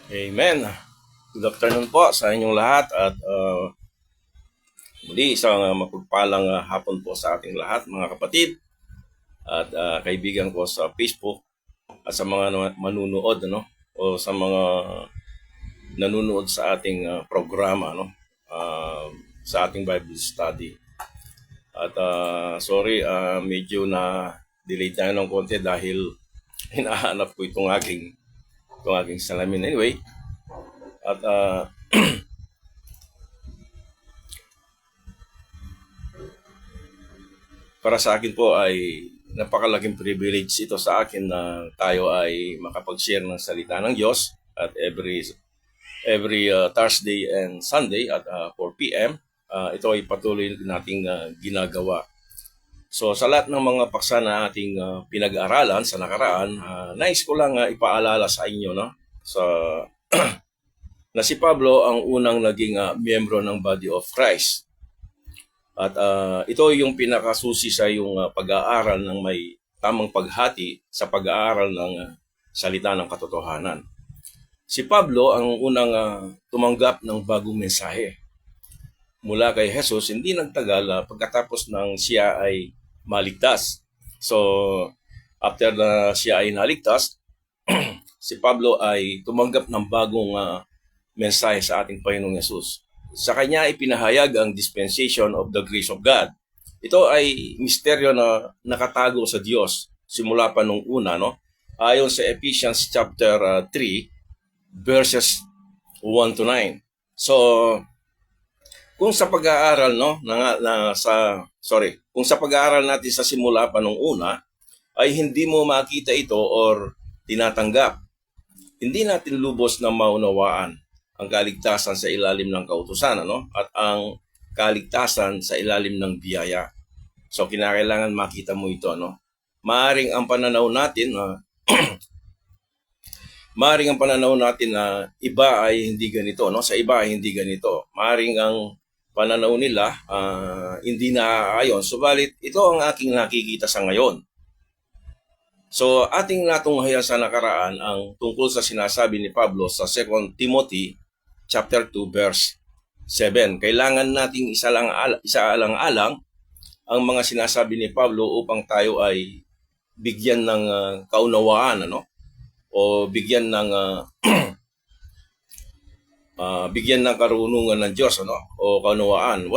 Amen. Good afternoon po sa inyong lahat at muli isang mapagpalang hapon po sa ating lahat mga kapatid at kaibigan ko sa Facebook at sa mga manunood o sa mga nanonood sa ating programa sa ating Bible study. At sorry, medyo na delay tayo ng konti dahil hinahanap ko itong aking salamin. Anyway, at para sa akin po ay napakalaking privilege ito sa akin na tayo ay makapag-share ng salita ng Diyos at every Thursday and Sunday at 4 p.m. Ito ay patuloy nating ginagawa. So sa lahat ng mga paksa na ating pinag-aaralan sa nakaraan, nais ko lang ipaalala sa inyo sa na si Pablo ang unang naging miyembro ng Body of Christ. At ito yung pinakasusi sa yung pag-aaral ng may tamang paghati sa pag-aaral ng salita ng katotohanan. Si Pablo ang unang tumanggap ng bagong mensahe mula kay Jesus, hindi nagtagal pagkatapos ng siya ay maligtas. So, after na siya ay naligtas, si Pablo ay tumanggap ng bagong mensahe sa ating Panginoong Jesus. Sa kanya ay pinahayag ang dispensation of the grace of God. Ito ay misteryo na nakatago sa Diyos simula pa nung una, ayon sa Ephesians chapter 3 verses 1 to 9. So, kung sa pag-aaral kung sa pag-aaral natin sa simula pa nung una ay hindi mo makita ito or tinatanggap, hindi natin lubos na maunawaan ang kaligtasan sa ilalim ng kautusan at ang kaligtasan sa ilalim ng biyaya. So kinakailangan makita mo ito Maaring ang pananaw natin na iba ay hindi ganito sa iba ay hindi ganito. Maaring ang pananaw nila hindi naaayon. Subalit ito ang aking nakikita sa ngayon. So ating natunghayan sa nakaraan ang tungkol sa sinasabi ni Pablo sa 2 Timothy chapter 2 verse 7. Kailangan nating isaalang-alang ang mga sinasabi ni Pablo upang tayo ay bigyan ng kaunawaan o bigyan ng bigyan ng karunungan ng Diyos o kaunawaan.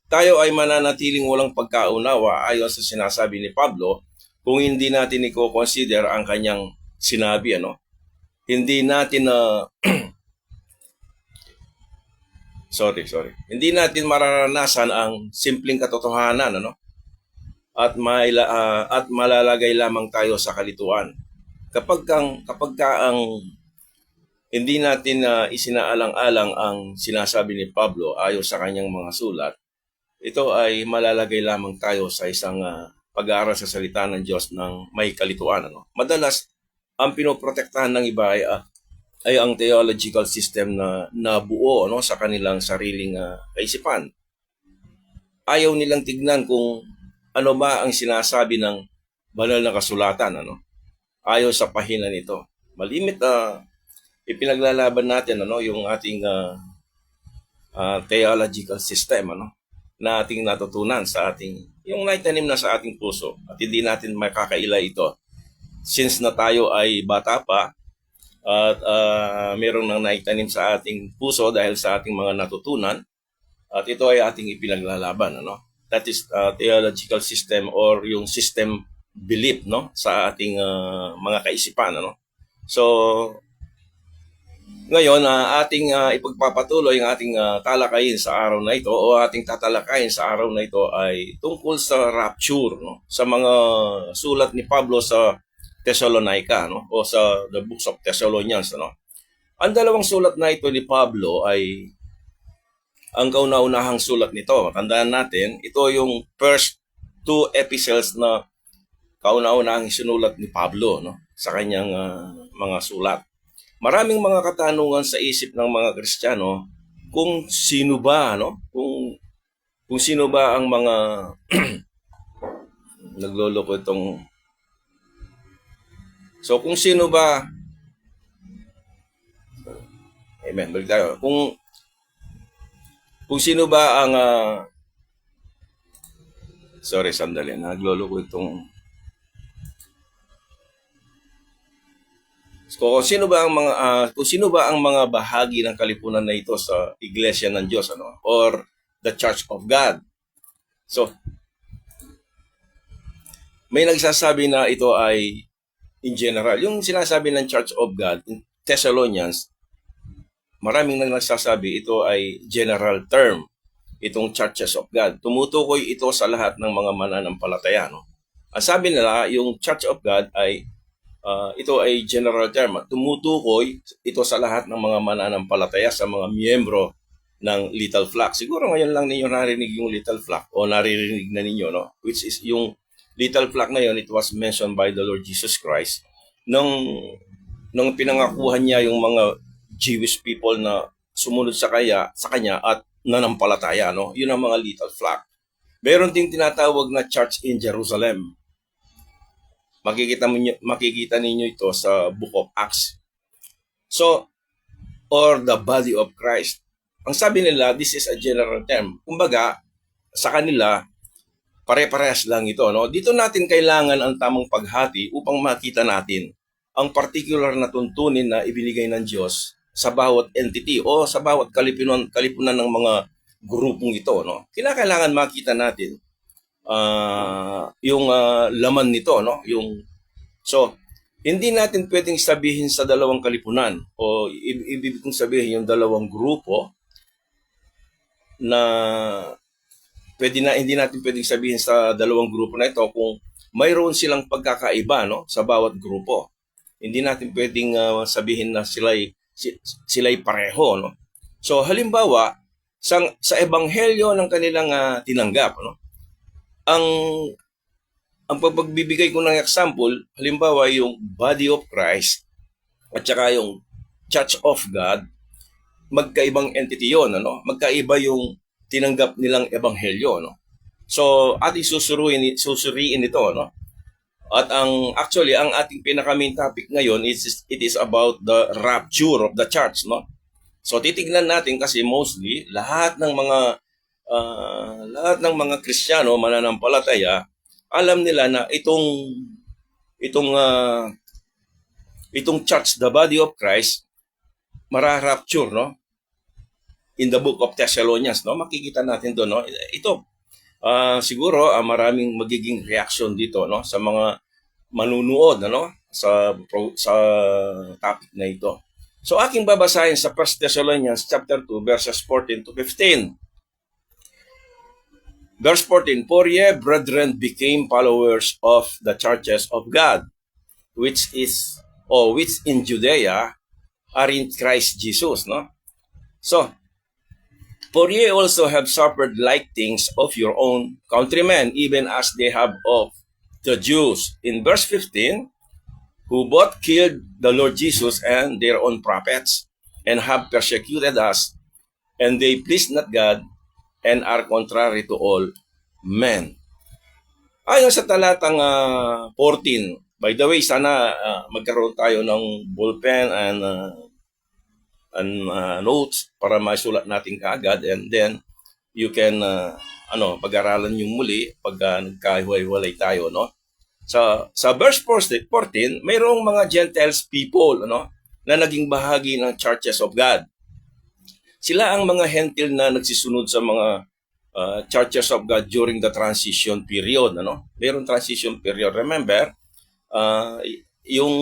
Tayo ay mananatiling walang pagkaunawa ayon sa sinasabi ni Pablo kung hindi natin i-consider ang kanyang sinabi Hindi natin Hindi natin mararanasan ang simpleng katotohanan at malalagay lamang tayo sa kalituan. Kapag ang hindi natin isinaalang-alang ang sinasabi ni Pablo ayon sa kanyang mga sulat, ito ay malalagay lamang tayo sa isang pag-aaral sa salita ng Diyos ng may kalituan Madalas ang pinoprotektahan ng iba ay ang theological system na nabuo sa kanilang sariling kaisipan. Ayaw nilang tignan kung ano ba ang sinasabi ng banal na kasulatan ayon sa pahina nito. Malimit ipinaglalaban natin yung ating theological system na ating natutunan sa ating yung naitanim na sa ating puso at hindi natin makakaila ito since na tayo ay bata pa at merong nang naitanim sa ating puso dahil sa ating mga natutunan at ito ay ating ipinaglalaban That is theological system or yung system belief sa ating mga kaisipan So ngayon ating ipagpapatuloy ang ating talakayin sa araw na ito o ating tatalakayin sa araw na ito ay tungkol sa rapture sa mga sulat ni Pablo sa Thessalonica o sa the books of Thessalonians Ang dalawang sulat na ito ni Pablo ay ang kauna-unahang sulat nito. Tandaan natin, ito yung first two epistles na kauna-unahang sinulat ni Pablo sa kanyang mga sulat. Maraming mga katanungan sa isip ng mga Kristiyano kung sino ba kung sino ba ang mga nagloloko itong So kung sino ba Amen. Balik tayo. Kung sino ba ang sorry, sandali. Naglolo ko itong kung sino ba ang mga bahagi ng kalipunan na ito sa Iglesia ng Diyos, ano, or the Church of God. So, may nagsasabi na ito ay in general. Yung sinasabi ng Church of God in Thessalonians, maraming nagsasabi ito ay general term, itong Churches of God. Tumutukoy ito sa lahat ng mga mananampalataya, no? Ang sabi nila, yung Church of God ay ito ay general term. Tumutukoy ito sa lahat ng mga mananampalataya, sa mga miyembro ng Little Flock. Siguro ngayon lang ninyo narinig yung Little Flock o naririnig na ninyo, no? Which is yung Little Flock na yun, it was mentioned by the Lord Jesus Christ nung pinangakuhan niya yung mga Jewish people na sumunod sa kanya at nanampalataya, no? Yun ang mga Little Flock. Meron ding tinatawag na Church in Jerusalem. Makikita ninyo ito sa Book of Acts. So, or the body of Christ. Ang sabi nila, this is a general term. Kumbaga, sa kanila, pare-parehas lang ito, no? Dito natin kailangan ang tamang paghati upang makita natin ang particular na tuntunin na ibinigay ng Diyos sa bawat entity o sa bawat kalipunan ng mga grupong ito, no? Kailangan makita natin yung laman nito, no? So, hindi natin pwedeng sabihin sa dalawang kalipunan o ibig kong sabihin yung dalawang grupo na hindi natin pwedeng sabihin sa dalawang grupo na ito kung mayroon silang pagkakaiba, no, sa bawat grupo. Hindi natin pwedeng sabihin na sila'y pareho, no? So halimbawa sa ebanghelyo ng kanilang tinanggap, no? Ang pagbibigay ko ng example, halimbawa yung body of Christ at saka yung Church of God, magkaibang entity yon, ano? Magkaiba yung tinanggap nilang ebanghelyo, no? So, ating susuriin ito, no? At ang ating pinaka-main topic ngayon it is about the rapture of the church, no? So, titignan natin kasi mostly lahat ng mga Kristiyano, mananampalataya, alam nila na itong church, the body of Christ, mara-rapture, no? In the book of Thessalonians, no? Makikita natin doon, no? Ito, siguro maraming magiging reaction dito, no? Sa mga manunood, no? Sa topic na ito. So, aking babasahin sa 1 Thessalonians chapter 2, verses 14 to 15. Verse 14, for ye, brethren, became followers of the churches of God, which in Judea are in Christ Jesus, no? So, for ye also have suffered like things of your own countrymen, even as they have of the Jews. In verse 15, who both killed the Lord Jesus and their own prophets, and have persecuted us, and they please not God, and are contrary to all men. Ayon sa talatang 14, by the way, sana magkaroon tayo ng ballpen and notes para maisulat natin kaagad, and then you can pag-aralan yung muli pag nagkahiwalay tayo, no? Sa verse 14, mayroong mga Gentiles people, no, na naging bahagi ng churches of God. Sila ang mga hentil na nagsisunod sa mga churches of God during the transition period, ano? Mayroong transition period. Remember, yung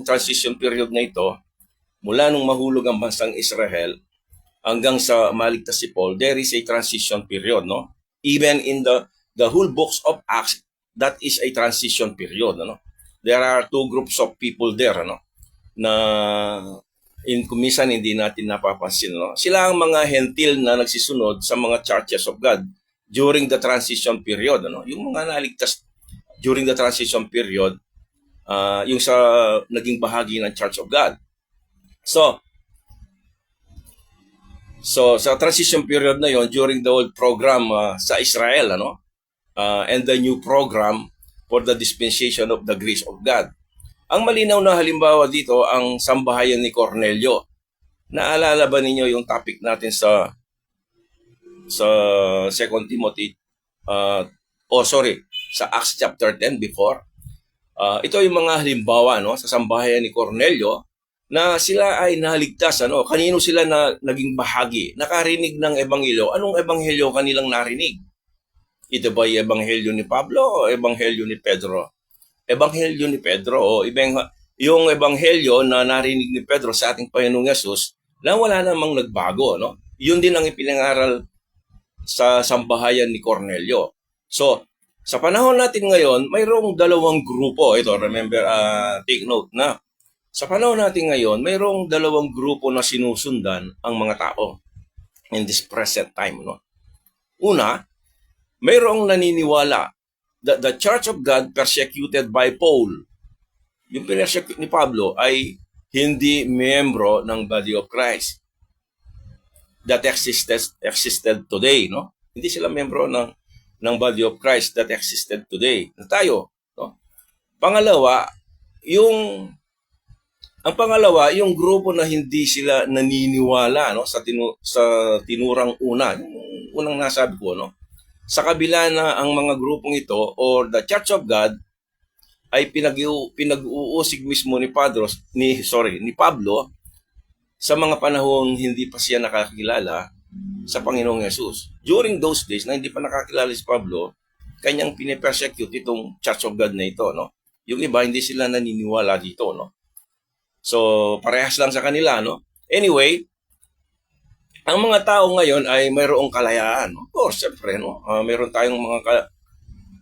transition period na ito, mula nung mahulog ang bansang Israel hanggang sa maligtas si Paul, there is a transition period, no? Even in the whole books of Acts, that is a transition period, ano? There are two groups of people there, ano, na kumisan hindi natin napapansin, no? Sila ang mga hentil na nagsisunod sa mga churches of God during the transition period, ano? Yung mga naligtas during the transition period, yung sa naging bahagi ng Church of God. So sa transition period na yon, during the old program sa Israel, ano, and the new program for the dispensation of the grace of God. Ang malinaw na halimbawa dito ang sambahayan ni Cornelio. Naalala ba ninyo yung topic natin sa Second Timothy, sa Acts chapter 10 before? Ito yung mga halimbawa, no, sa sambahayan ni Cornelio na sila ay naligtas. Kanino sila na naging bahagi? Nakarinig ng ebanghelyo. Anong ebanghelyo kanilang narinig? Ito ba yung ebanghelyo ni Pablo o ebanghelyo ni Pedro? Ebanghelyo ni Pedro o yung ebanghelyo na narinig ni Pedro sa ating Panginoong Yesus na wala namang nagbago. No? Yun din ang ipinangaral sa sambahayan ni Cornelio. So, sa panahon natin ngayon, mayroong dalawang grupo. Ito, remember, take note na. Sa panahon natin ngayon, mayroong dalawang grupo na sinusundan ang mga tao in this present time. No? Una, mayroong naniniwala that the Church of God persecuted by Paul. Yung pinersecute ni Pablo ay hindi miyembro ng body of Christ that existed today, no? Hindi sila miyembro ng body of Christ that existed today. Na tayo, no? Ang pangalawa, yung grupo na hindi sila naniniwala, no, sa tinurang una, yung unang nasabi ko, no? Sa kabila na ang mga grupong ito or the Church of God ay pinag-uusig mismo ni Pablo sa mga panahong hindi pa siya nakakilala sa Panginoong Yesus. During those days na hindi pa nakakilala si Pablo, kanyang pinipersecute itong Church of God na ito, no? Yung iba hindi sila naniniwala dito, no? So, parehas lang sa kanila, no? Anyway, ang mga tao ngayon ay mayroong kalayaan. Of course, siyempre, no? Mayroon tayong mga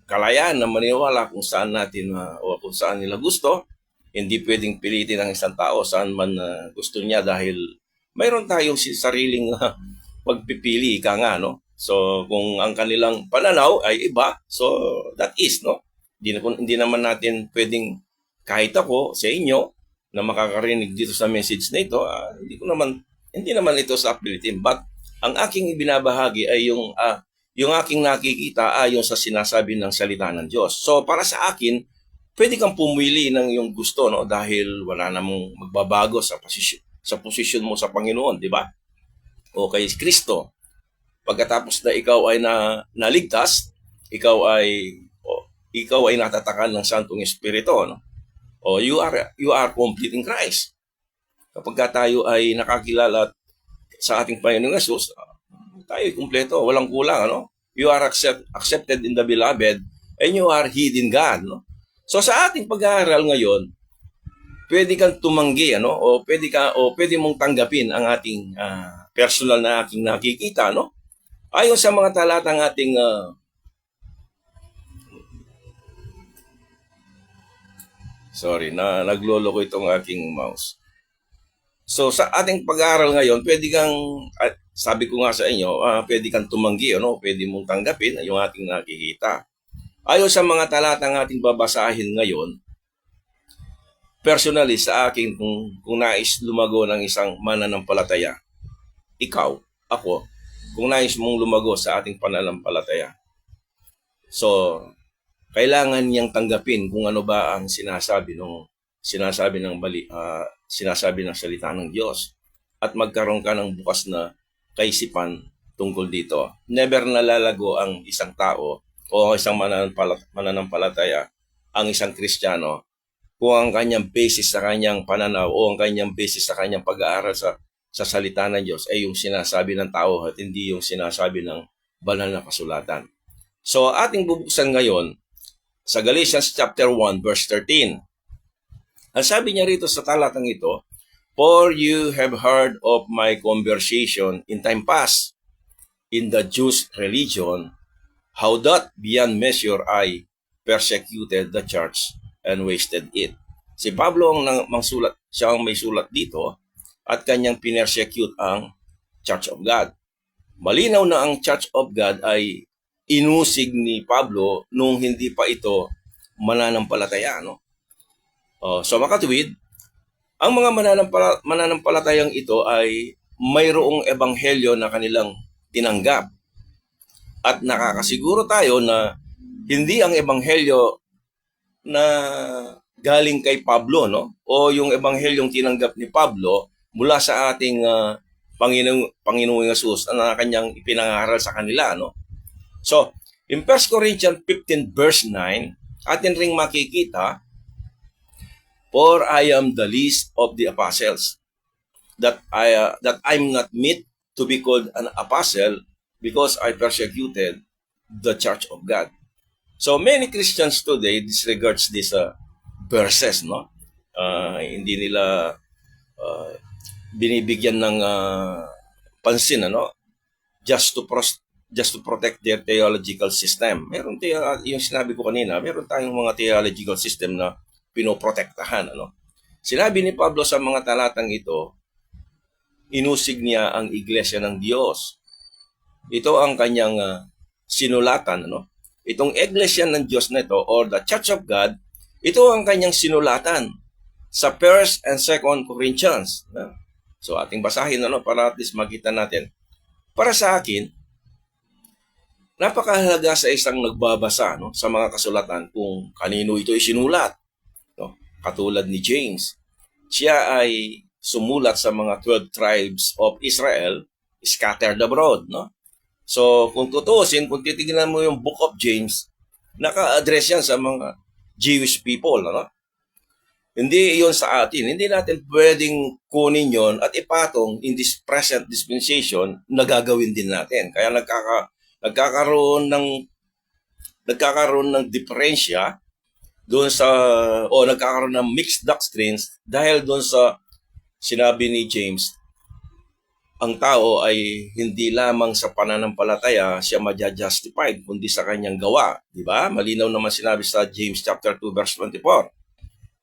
kalayaan na maniwala kung saan natin o kung saan nila gusto. Hindi pwedeng pilitin ng isang tao saan man gusto niya dahil mayroon tayong sariling pagpipili, ika nga, no? So, kung ang kanilang pananaw ay iba, so that is, no? Hindi naman natin pwedeng kahit ako sa inyo na makakarinig dito sa message na ito, hindi naman ito sa pilitin. But ang aking ibinabahagi ay yung aking nakikita ayon sa sinasabi ng salita ng Diyos. So para sa akin, pwede kang pumili ng yung gusto, no, dahil wala namang magbabago sa posisyon mo sa Panginoon, di ba? O kay Kristo. Pagkatapos na ikaw ay naligtas, ikaw ay natatakan ng Santong Espiritu, no? O you are complete in Christ. Kapag tayo ay nakakilala sa ating Panginoong Yesus, tayo ay kumpleto, walang kulang, ano? You are accepted in the beloved and you are hid in God, no? So sa ating pag-aaral ngayon, pwede kang tumanggi, ano? O pwede mong tanggapin ang ating personal na aking nakikita, no? Ayon sa mga talatang ating nagloloko itong aking mouse. So sa ating pag-aaral ngayon, pwede kang, sabi ko nga sa inyo, pwede kang tumanggi, ano? Pwede mong tanggapin yung ating nakikita. Ayon sa mga talatang ating babasahin ngayon, personally sa akin, kung nais lumago ng isang mananampalataya, ikaw, ako, kung nais mong lumago sa ating pananampalataya, so kailangan niyang tanggapin kung ano ba ang sinasabi ng salita ng Diyos at magkaroon ka ng bukas na kaisipan tungkol dito. Never nalalago ang isang tao o isang mananampalataya, ang isang Kristiyano, kung ang kanyang basis sa kanyang pananaw o ang kanyang basis sa kanyang pag-aaral sa salita ng Diyos ay yung sinasabi ng tao at hindi yung sinasabi ng banal na kasulatan. So ating bubuksan ngayon sa Galatians chapter 1 verse 13. Ang sabi niya rito sa talatang ito, "For you have heard of my conversation in time past in the Jews' religion, how that beyond measure I persecuted the church and wasted it." Si Pablo siya ang may sulat dito at kanyang pinersecute ang Church of God. Malinaw na ang Church of God ay inusig ni Pablo nung hindi pa ito mananampalataya, no? So makatuwid, ang mga mananampalatayang ito ay mayroong ebanghelyo na kanilang tinanggap. At nakakasiguro tayo na hindi ang ebanghelyo na galing kay Pablo, no? O yung ebanghelyong tinanggap ni Pablo mula sa ating Panginoong Jesus na kanyang ipinangaral sa kanila, no? So, in 1 Corinthians 15 verse 9, atin ring makikita, "For I am the least of the apostles, that I'm not meet to be called an apostle, because I persecuted the church of God." So many Christians today disregards these verses, no? Hindi nila binibigyan ng pansin, ano? Just to protect their theological system. Yung sinabi ko kanina, meron tayong mga theological system na pinoprotektahan, ano? Sinabi ni Pablo sa mga talatang ito, inusig niya ang iglesia ng Diyos. Ito ang kanyang sinulatan, ano? Itong iglesia ng Diyos na ito, or the Church of God, ito ang kanyang sinulatan sa 1 and 2 Corinthians. So ating basahin, ano, para at least makita natin. Para sa akin, napakahalaga sa isang nagbabasa, no, sa mga kasulatan kung kanino ito isinulat. No? Katulad ni James, siya ay sumulat sa mga 12 tribes of Israel scattered abroad. No? So kung tutusin, kung titignan mo yung Book of James, naka-address yan sa mga Jewish people. Ano? Hindi iyon sa atin. Hindi natin pwedeng kunin yon at ipatong in this present dispensation na gagawin din natin. Kaya nagkakaroon ng diferensya doon sa, o nagkakaroon ng mixed doctrines dahil doon sa sinabi ni James, ang tao ay hindi lamang sa pananampalataya siya maja-justified, kundi sa kanyang gawa. Diba? Malinaw naman sinabi sa James chapter 2 verse 24.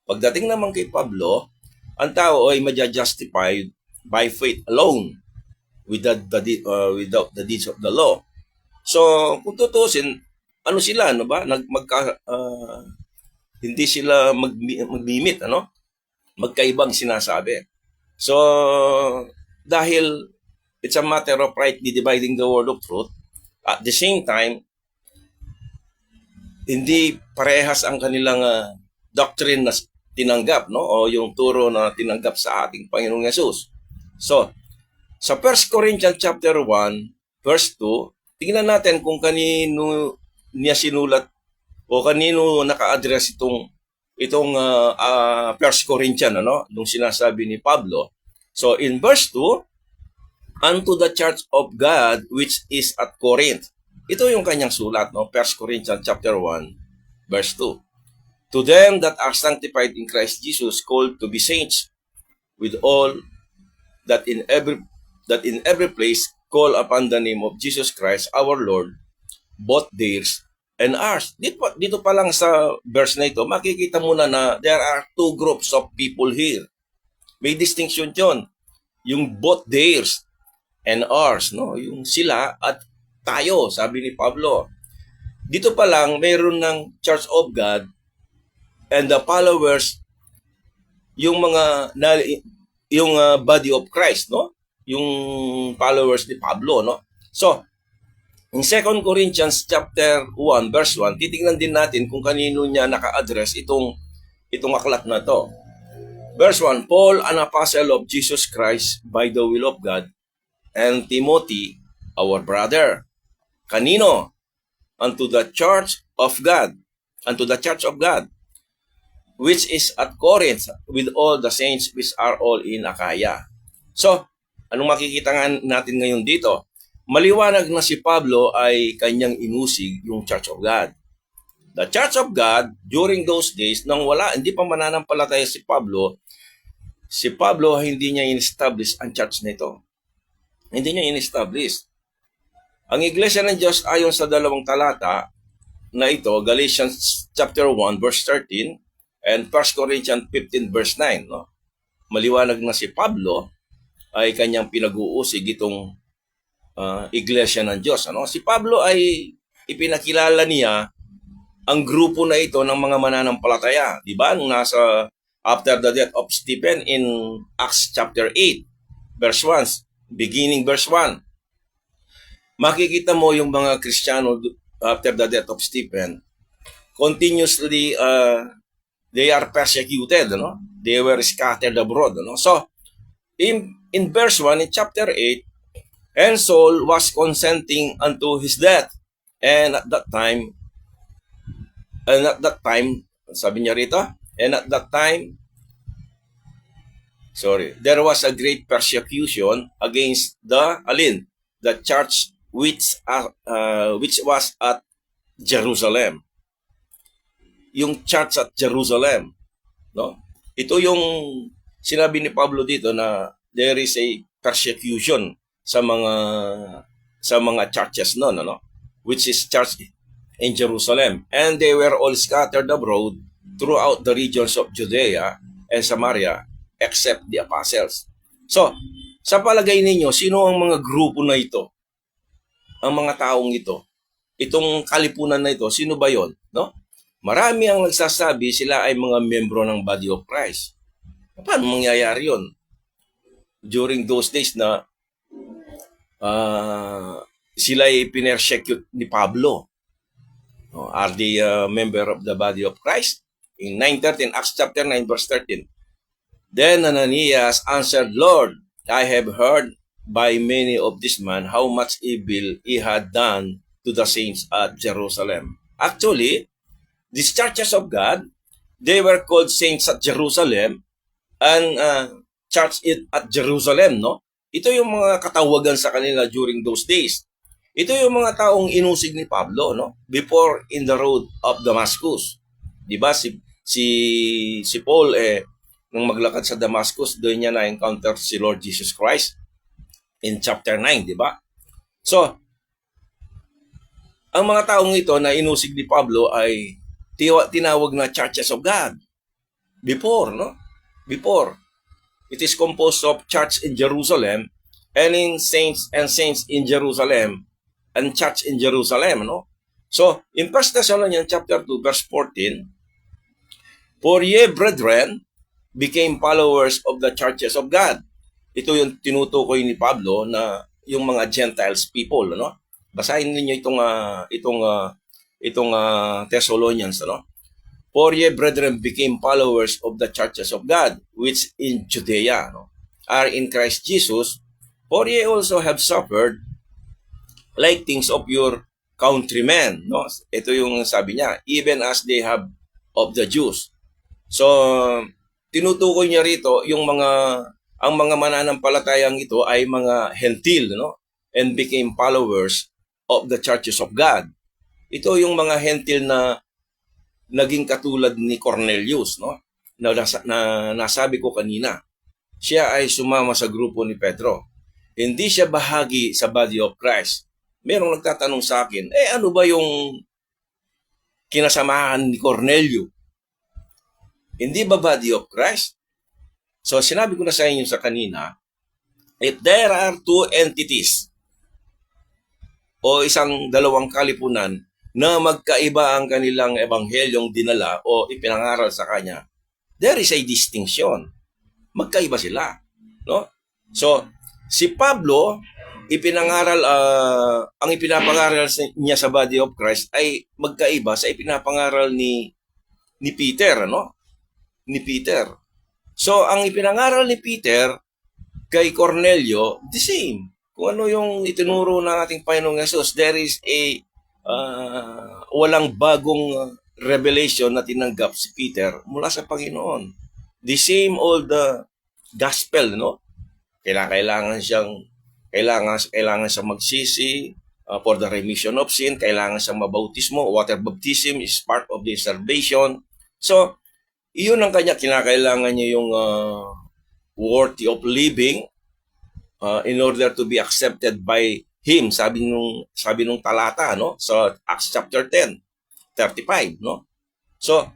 Pagdating naman kay Pablo, ang tao ay maja-justified by faith alone, without the deeds of the law. So, kung tutusin, ano sila, ano ba? Hindi sila magmimit, ano? Magkaibang sinasabi. So, dahil it's a matter of rightly dividing the word of truth, at the same time, hindi parehas ang kanilang doctrine na tinanggap, no? O yung turo na tinanggap sa ating Panginoong Yesus. So, sa 1 Corinthians chapter 1, verse 2, tingnan natin kung kanino niya sinulat o kanino naka-address itong 1 Corinthians, ano? Nung sinasabi ni Pablo. So, in verse 2, "Unto the church of God which is at Corinth." Ito yung kanyang sulat, no? 1 Corinthians chapter 1, verse 2. "To them that are sanctified in Christ Jesus, called to be saints, with all that in every place call upon the name of Jesus Christ our Lord, both theirs and ours." Dito pa lang sa verse na ito, makikita muna na there are two groups of people here. May distinction yun. Yung both theirs and ours, no? Yung sila at tayo, sabi ni Pablo. Dito pa lang, mayroon ng Church of God and the followers, yung body of Christ, no? Yung followers ni Pablo, no? So, in 2 Corinthians chapter 1 verse 1, titingnan din natin kung kanino niya naka-address itong aklat na to. Verse 1, "Paul, an apostle of Jesus Christ by the will of God, and Timothy, our brother." Kanino? Unto the church of God, which is at Corinth, with all the saints which are all in Achaia. So, anong makikita natin ngayon dito? Maliwanag na si Pablo ay kanyang inusig yung Church of God. The Church of God, during those days, nang hindi pa mananampalataya si Pablo hindi niya in-establish ang church nito. Hindi niya in-establish. Ang Iglesia ng Diyos ayon sa dalawang talata na ito, Galatians chapter 1 verse 13 and 1 Corinthians 15 verse 9, no? Maliwanag na si Pablo ay kanyang pinag-uusig itong Iglesia ng Diyos, ano? Si Pablo ay ipinakilala niya ang grupo na ito ng mga mananampalataya, di ba? Nung nasa after the death of Stephen in Acts chapter 8 verse 1, beginning verse 1. Makikita mo yung mga Kristiyano after the death of Stephen, continuously they are persecuted, no? They were scattered abroad, no? So, In verse 1, in chapter 8, and Saul was consenting unto his death. And at that time, sabi niya rito, and at that time, there was a great persecution against the church which was at Jerusalem. Yung church at Jerusalem, no? Ito yung sinabi ni Pablo dito na there is a persecution sa mga churches noon, no? Which is church in Jerusalem, and they were all scattered abroad throughout the regions of Judea and Samaria except the apostles. So, sa palagay ninyo, sino ang mga grupo na ito? Ang mga taong ito? Itong kalipunan na ito, sino ba yon? No? Marami ang nagsasabi sila ay mga membro ng body of Christ. Paano mangyayari yon? During those days na sila ay pinersecute ni Pablo. Are they a member of the body of Christ? In 9:13, Acts chapter 9, verse 13. Then Ananias answered, Lord, I have heard by many of this man how much evil he had done to the saints at Jerusalem. Actually, these churches of God, they were called saints at Jerusalem and church at Jerusalem, no? Ito yung mga katawagan sa kanila during those days. Ito yung mga taong inusig ni Pablo, no? Before in the road of Damascus. 'Di ba si Paul nung maglakad sa Damascus, doon niya na-encounter si Lord Jesus Christ in chapter 9, 'di ba? So, ang mga taong ito na inusig ni Pablo ay tinawag na churches of God. Before, no? Before. It is composed of church in Jerusalem and saints in Jerusalem and church in Jerusalem, no? So, in 1 Thessalonians chapter 2 verse 14, for ye brethren became followers of the churches of God. Ito yung tinutukoy ni Pablo na yung mga Gentiles people, no? Basahin niyo itong Thessalonians, no? For ye brethren became followers of the churches of God, which in Judea, no, are in Christ Jesus. For ye also have suffered like things of your countrymen, no? Ito yung sabi niya, even as they have of the Jews. So, tinutukoy niya rito yung ang mga mananampalatayang ito ay mga hentil, no? And became followers of the churches of God. Ito yung mga hentil na naging katulad ni Cornelius, no? Na nasabi ko kanina. Siya ay sumama sa grupo ni Pedro. Hindi siya bahagi sa body of Christ. Merong nagtatanong sa akin, ano ba yung kinasamahan ni Cornelio? Hindi ba body of Christ? So, sinabi ko na sa inyo sa kanina, if there are two entities o dalawang kalipunan na magkaiba ang kanilang ebanghelyong dinala o ipinangaral sa kanya, there is a distinction. Magkaiba sila, no? So, si Pablo, ang ipinapangaral niya sa body of Christ ay magkaiba sa ipinapangaral ni Peter, no? Ni Peter. So, ang ipinangaral ni Peter kay Cornelio, the same. Kung ano yung itinuro ng ating Panginoong Yesus, there is a walang bagong revelation na tinanggap si Peter mula sa Panginoon. The same old gospel, no? Kailangan siyang magsisi for the remission of sin, kailangan siyang mabautismo, water baptism is part of the salvation. So, iyon ang kinakailangan niya yung worthy of living in order to be accepted by him, sabi nung talata, no? So Acts chapter 10:35, no? So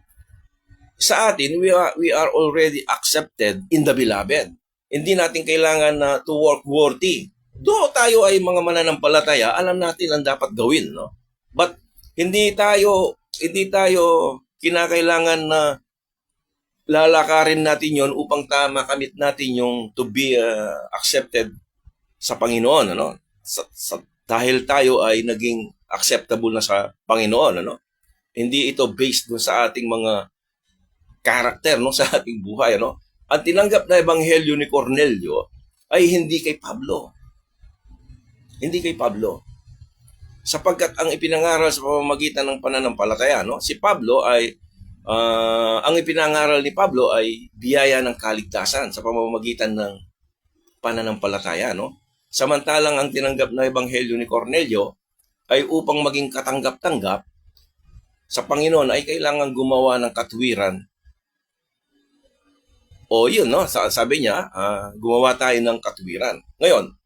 sa atin, we are already accepted in the beloved. Hindi natin kailangan na to work worthy. Do tayo ay mga mananampalataya, alam natin ang dapat gawin, no? But hindi tayo kinakailangan na lalakarin natin yon upang makamit natin yung to be accepted sa Panginoon, ano? Dahil tayo ay naging acceptable na sa Panginoon, ano? Hindi ito based dun sa ating mga karakter, no, sa ating buhay, ano? Ang tinanggap na ebanghelyo ni Cornelio ay hindi kay Pablo. Hindi kay Pablo. Sapagkat ang ipinangaral sa pamamagitan ng pananampalataya, no? Si Pablo ay ang ipinangaral ni Pablo ay biyaya ng kaligtasan sa pamamagitan ng pananampalataya, no? Samantalang ang tinanggap na ebanghelyo ni Cornelio ay upang maging katanggap-tanggap sa Panginoon ay kailangan gumawa ng katwiran. O yun, no? Sabi niya, gumawa tayo ng katwiran. Ngayon,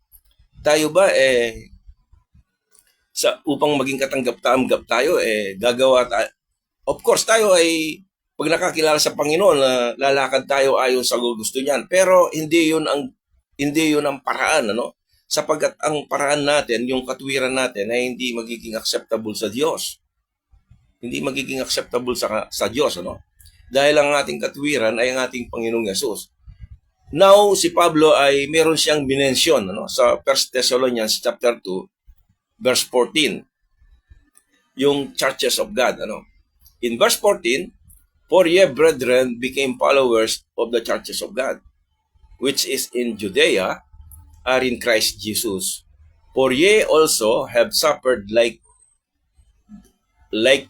tayo ba upang maging katanggap-tanggap tayo, gagawa tayo. Of course, tayo ay pag nakakilala sa Panginoon, lalakad tayo ayon sa gusto niyan. Pero hindi yun ang paraan, ano? Sapagkat ang paraan natin, yung katwiran natin ay hindi magiging acceptable sa Diyos. Hindi magiging acceptable sa Diyos, ano? Dahil ang ating katwiran ay ang ating Panginoong Yesus. Now, si Pablo ay meron siyang minensyon, ano? Sa 1 Thessalonians chapter 2, verse 14. Yung churches of God, ano? In verse 14, "For ye, brethren, became followers of the churches of God, which is in Judea, are in Christ Jesus. For ye also have suffered like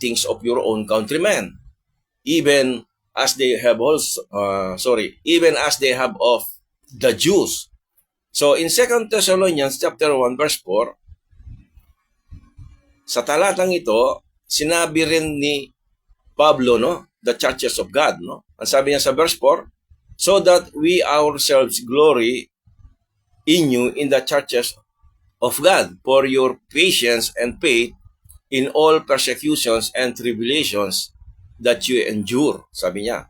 things of your own countrymen, even as they have even as they have of the Jews." So in 2 Thessalonians chapter 1 verse 4, sa talatang ito, sinabi rin ni Pablo, no, the churches of God, no? Ang sabi niya sa verse 4, "So that we ourselves glory in you in the churches of God for your patience and faith in all persecutions and tribulations that you endure." Sabi niya.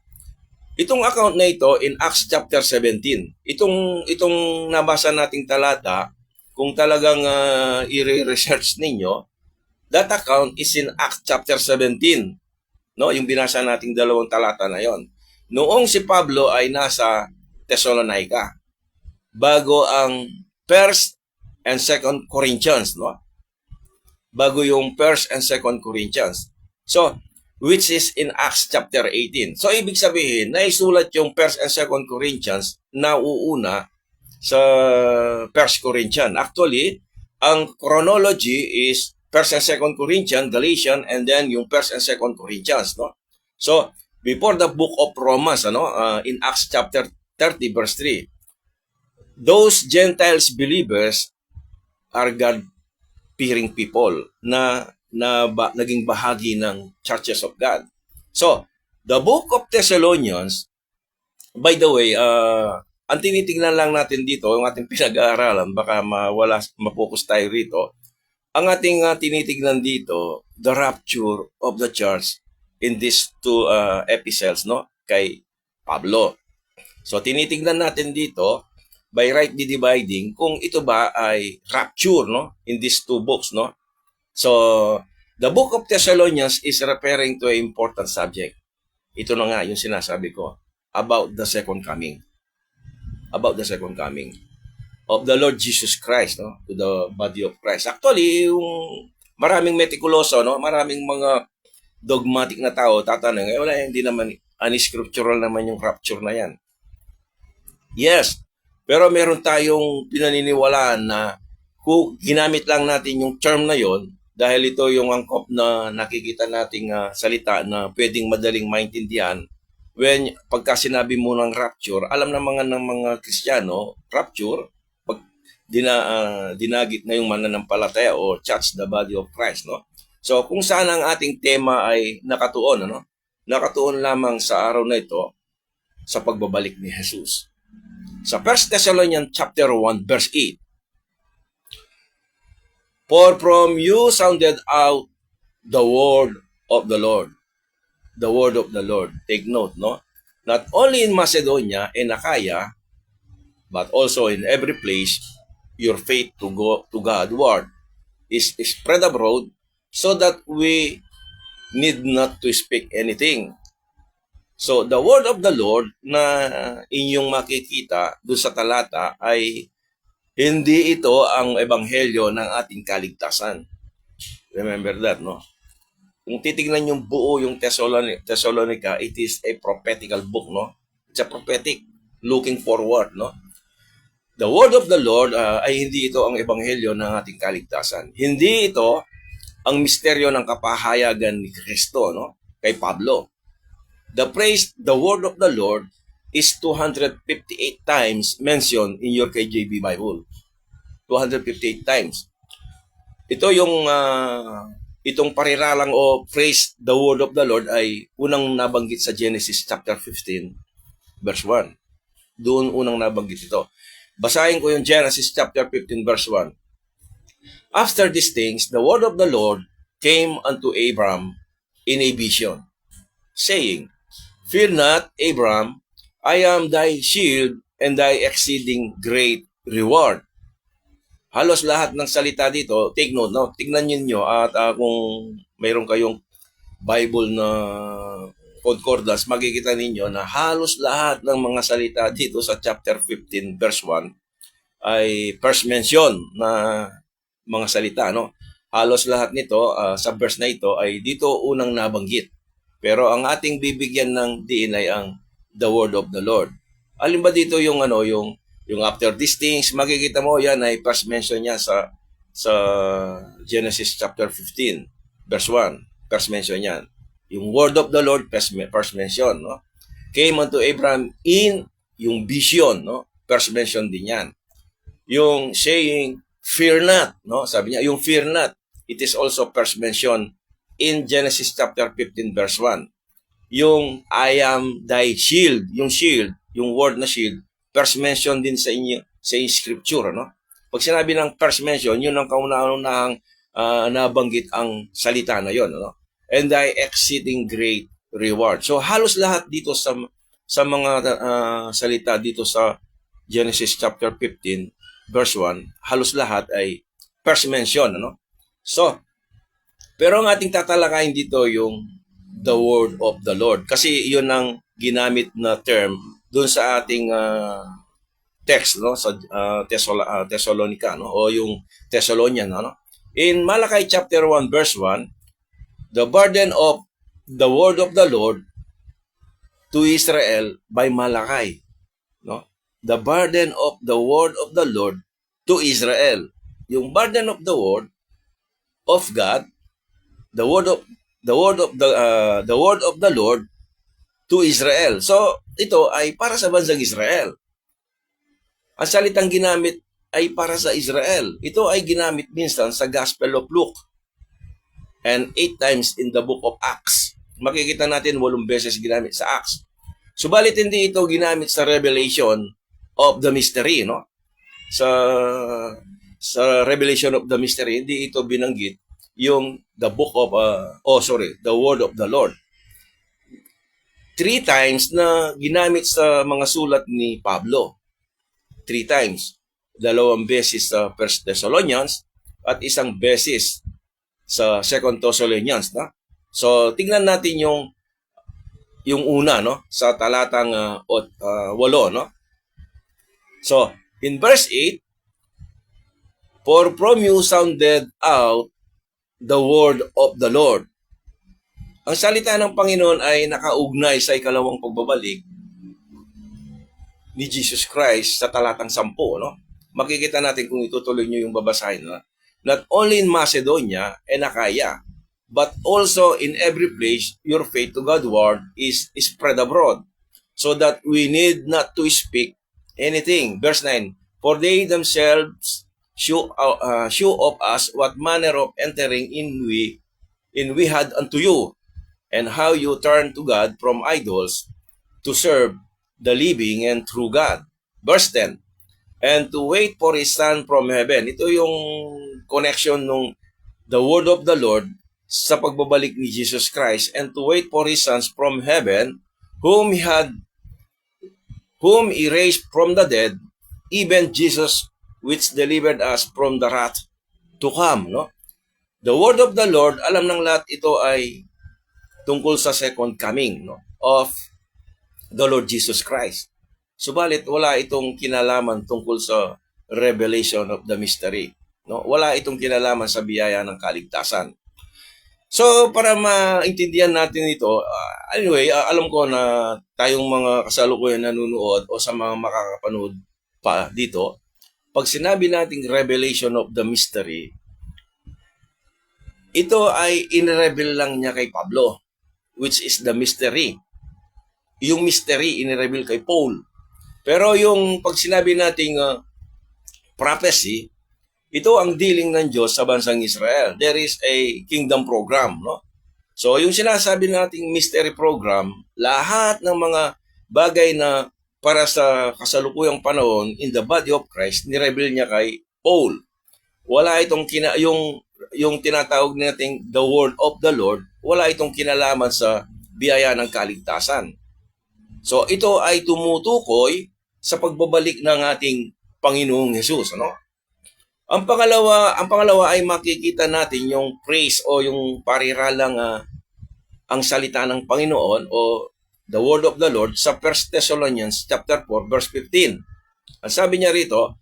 Itong account na ito in Acts chapter 17, itong nabasa nating talata, kung talagang i-research ninyo, that account is in Acts chapter 17. No, yung binasa nating dalawang talata na yon. Noong si Pablo ay nasa Thessalonica, bago ang 1st and 2nd Corinthians, no? Bago yung 1st and 2nd Corinthians. So, which is in Acts chapter 18. So, ibig sabihin, naisulat yung 1st and 2nd Corinthians na uuna sa 1st Corinthians. Actually, ang chronology is 1st and 2nd Corinthians, Galatians, and then yung 1st and 2nd Corinthians, no? So, before the book of Romans, in Acts chapter 30, verse 3, those Gentiles believers are God-fearing people na naging bahagi ng churches of God. So, the book of Thessalonians, by the way, ang tinitingnan lang natin dito, yung ating pinag-aaralan, baka mapokus tayo rito, ang ating tinitignan dito, the rapture of the church in these two epistles, no, kay Pablo. So tinitignan natin dito by rightly dividing kung ito ba ay rapture, no, in these two books, no. So the book of Thessalonians is referring to an important subject. Ito na nga yung sinasabi ko about the second coming. About the second coming of the Lord Jesus Christ, no, to the body of Christ. Actually, yung maraming metikuloso, no, maraming mga dogmatic na tao tatanong, wala, hindi naman unscriptural naman yung rapture na yan. Yes, pero meron tayong pinaniniwalaan na kung ginamit lang natin yung term na yon dahil ito yung angkop na nakikita nating salita na pwedeng madaling maintindihan. When pagka sinabi mo ng rapture, alam na ng mga Kristiyano, rapture, dinagit na yung mananampalataya o church, the body of Christ, no? So kung saan ang ating tema ay nakatuon, ano? Nakatuon lamang sa araw na ito sa pagbabalik ni Jesus. Sa 1 Thessalonians chapter 1 verse 8, "For from you sounded out the word of the Lord." The word of the Lord. Take note, no? Not only in Macedonia and Achaia, but also in every place, your faith to God's word is spread abroad, so that we need not to speak anything. So, the word of the Lord na inyong makikita doon sa talata ay hindi ito ang ebanghelyo ng ating kaligtasan. Remember that, no? Kung titignan yung buo yung Thessalonica, it is a prophetical book, no? It's a prophetic looking forward, no? The word of the Lord ay hindi ito ang ebanghelyo ng ating kaligtasan. Hindi ito ang misteryo ng kapahayagan ni Kristo, no? Kay Pablo. The word of the Lord is 258 times mentioned in your KJV Bible. 258 times. Ito yung itong pariralang o phrase, the word of the Lord, ay unang nabanggit sa Genesis chapter 15, verse 1. Doon unang nabanggit ito. Basahin ko yung Genesis chapter 15, verse 1. After these things, the word of the Lord came unto Abram in a vision, saying, Fear not, Abram, I am thy shield and thy exceeding great reward. Halos lahat ng salita dito, take note, no? Tignan niyo at kung mayroon kayong Bible na concordance, makikita ninyo na halos lahat ng mga salita dito sa chapter 15 verse 1 ay first mention na mga salita, no? Halos lahat nito sa verse na ito ay dito unang nabanggit. Pero ang ating bibigyan ng diin ay ang the word of the Lord. Alin ba dito yung yung after these things, makikita mo yan ay first mention niya sa Genesis chapter 15 verse 1. First mention yan. Yung word of the Lord, first mention, no? Came unto Abraham in yung vision, no? First mention din yan. Yung saying, fear not, no? Sabi niya, yung fear not, it is also first mention in Genesis chapter 15 verse 1. Yung I am thy shield, yung word na shield, first mention din sa inyo sa scripture, no? Pag sinabi ng first mention, yun ang kauna-unahang nabanggit ang salita na yon, no? And thy exceeding great reward. So halos lahat dito sa mga salita dito sa Genesis chapter 15 verse 1, halos lahat ay first mention, ano? So, pero ang ating tatalakayin dito yung the word of the Lord, kasi yun ang ginamit na term doon sa ating text, no, sa Thessalonica, no, o yung Thessalonian, no? In Malachi chapter 1 verse 1, the burden of the word of the Lord to Israel by Malachi, no? The burden of the word of the Lord to Israel. Yung burden of the word of God, the word of the Lord to Israel. So, ito ay para sa bansang Israel. Ang salitang ginamit ay para sa Israel. Ito ay ginamit minsan sa Gospel of Luke and 8 times in the book of Acts. Makikita natin 8 beses ginamit sa Acts. Subalit hindi ito ginamit sa Revelation of the Mystery, no? Sa Revelation of the Mystery, hindi ito binanggit yung the book of the word of the Lord. 3 times na ginamit sa mga sulat ni Pablo. 3 times. 2 beses sa 1 Thessalonians at 1 beses sa 2 Thessalonians, no? So tingnan natin yung una, no, sa talatang 8, no? So in verse 8, for from you sounded out the word of the Lord. Ang salita ng Panginoon ay nakaugnay sa ikalawang pagbabalik ni Jesus Christ sa talatang 10, no? Makikita natin kung itutuloy nyo yung babasahin, no? Not only in Macedonia and Achaia, but also in every place your faith to God's word is spread abroad, so that we need not to speak anything. Verse 9, for they themselves show of us what manner of entering in we had unto you, and how you turn to God from idols to serve the living and true God. Verse 10, and to wait for His Son from heaven. Ito yung connection ng the word of the Lord sa pagbabalik ni Jesus Christ, and to wait for His Son from heaven, whom He raised from the dead, even Jesus, which delivered us from the wrath to come, no? The word of the Lord, alam ng lahat ito ay tungkol sa second coming, no, of the Lord Jesus Christ. Subalit wala itong kinalaman tungkol sa revelation of the mystery, no? Wala itong kinalaman sa biyaya ng kaligtasan. So para maintindihan natin ito, anyway, alam ko na tayong mga kasalukuyan nanonood o sa mga makakapanood pa dito pag sinabi nating revelation of the mystery, ito ay in-reveal lang niya kay Pablo, which is the mystery. Yung mystery, in-reveal kay Paul. Pero yung pag sinabi nating prophecy, ito ang dealing ng Diyos sa bansang Israel. There is a kingdom program, no? So, yung sinasabi nating mystery program, lahat ng mga bagay na para sa kasalukuyang panahon in the body of Christ, ni-reveal niya kay Paul. Wala itong yung tinatawag nating the word of the Lord, wala itong kinalaman sa biyaya ng kaligtasan. So, ito ay tumutukoy sa pagbabalik ng ating Panginoong Hesus, ano? Ang pangalawa ay makikita natin yung praise o yung pariralang ang salita ng Panginoon o the word of the Lord sa 1 Thessalonians chapter 4 verse 15. Ang sabi niya rito,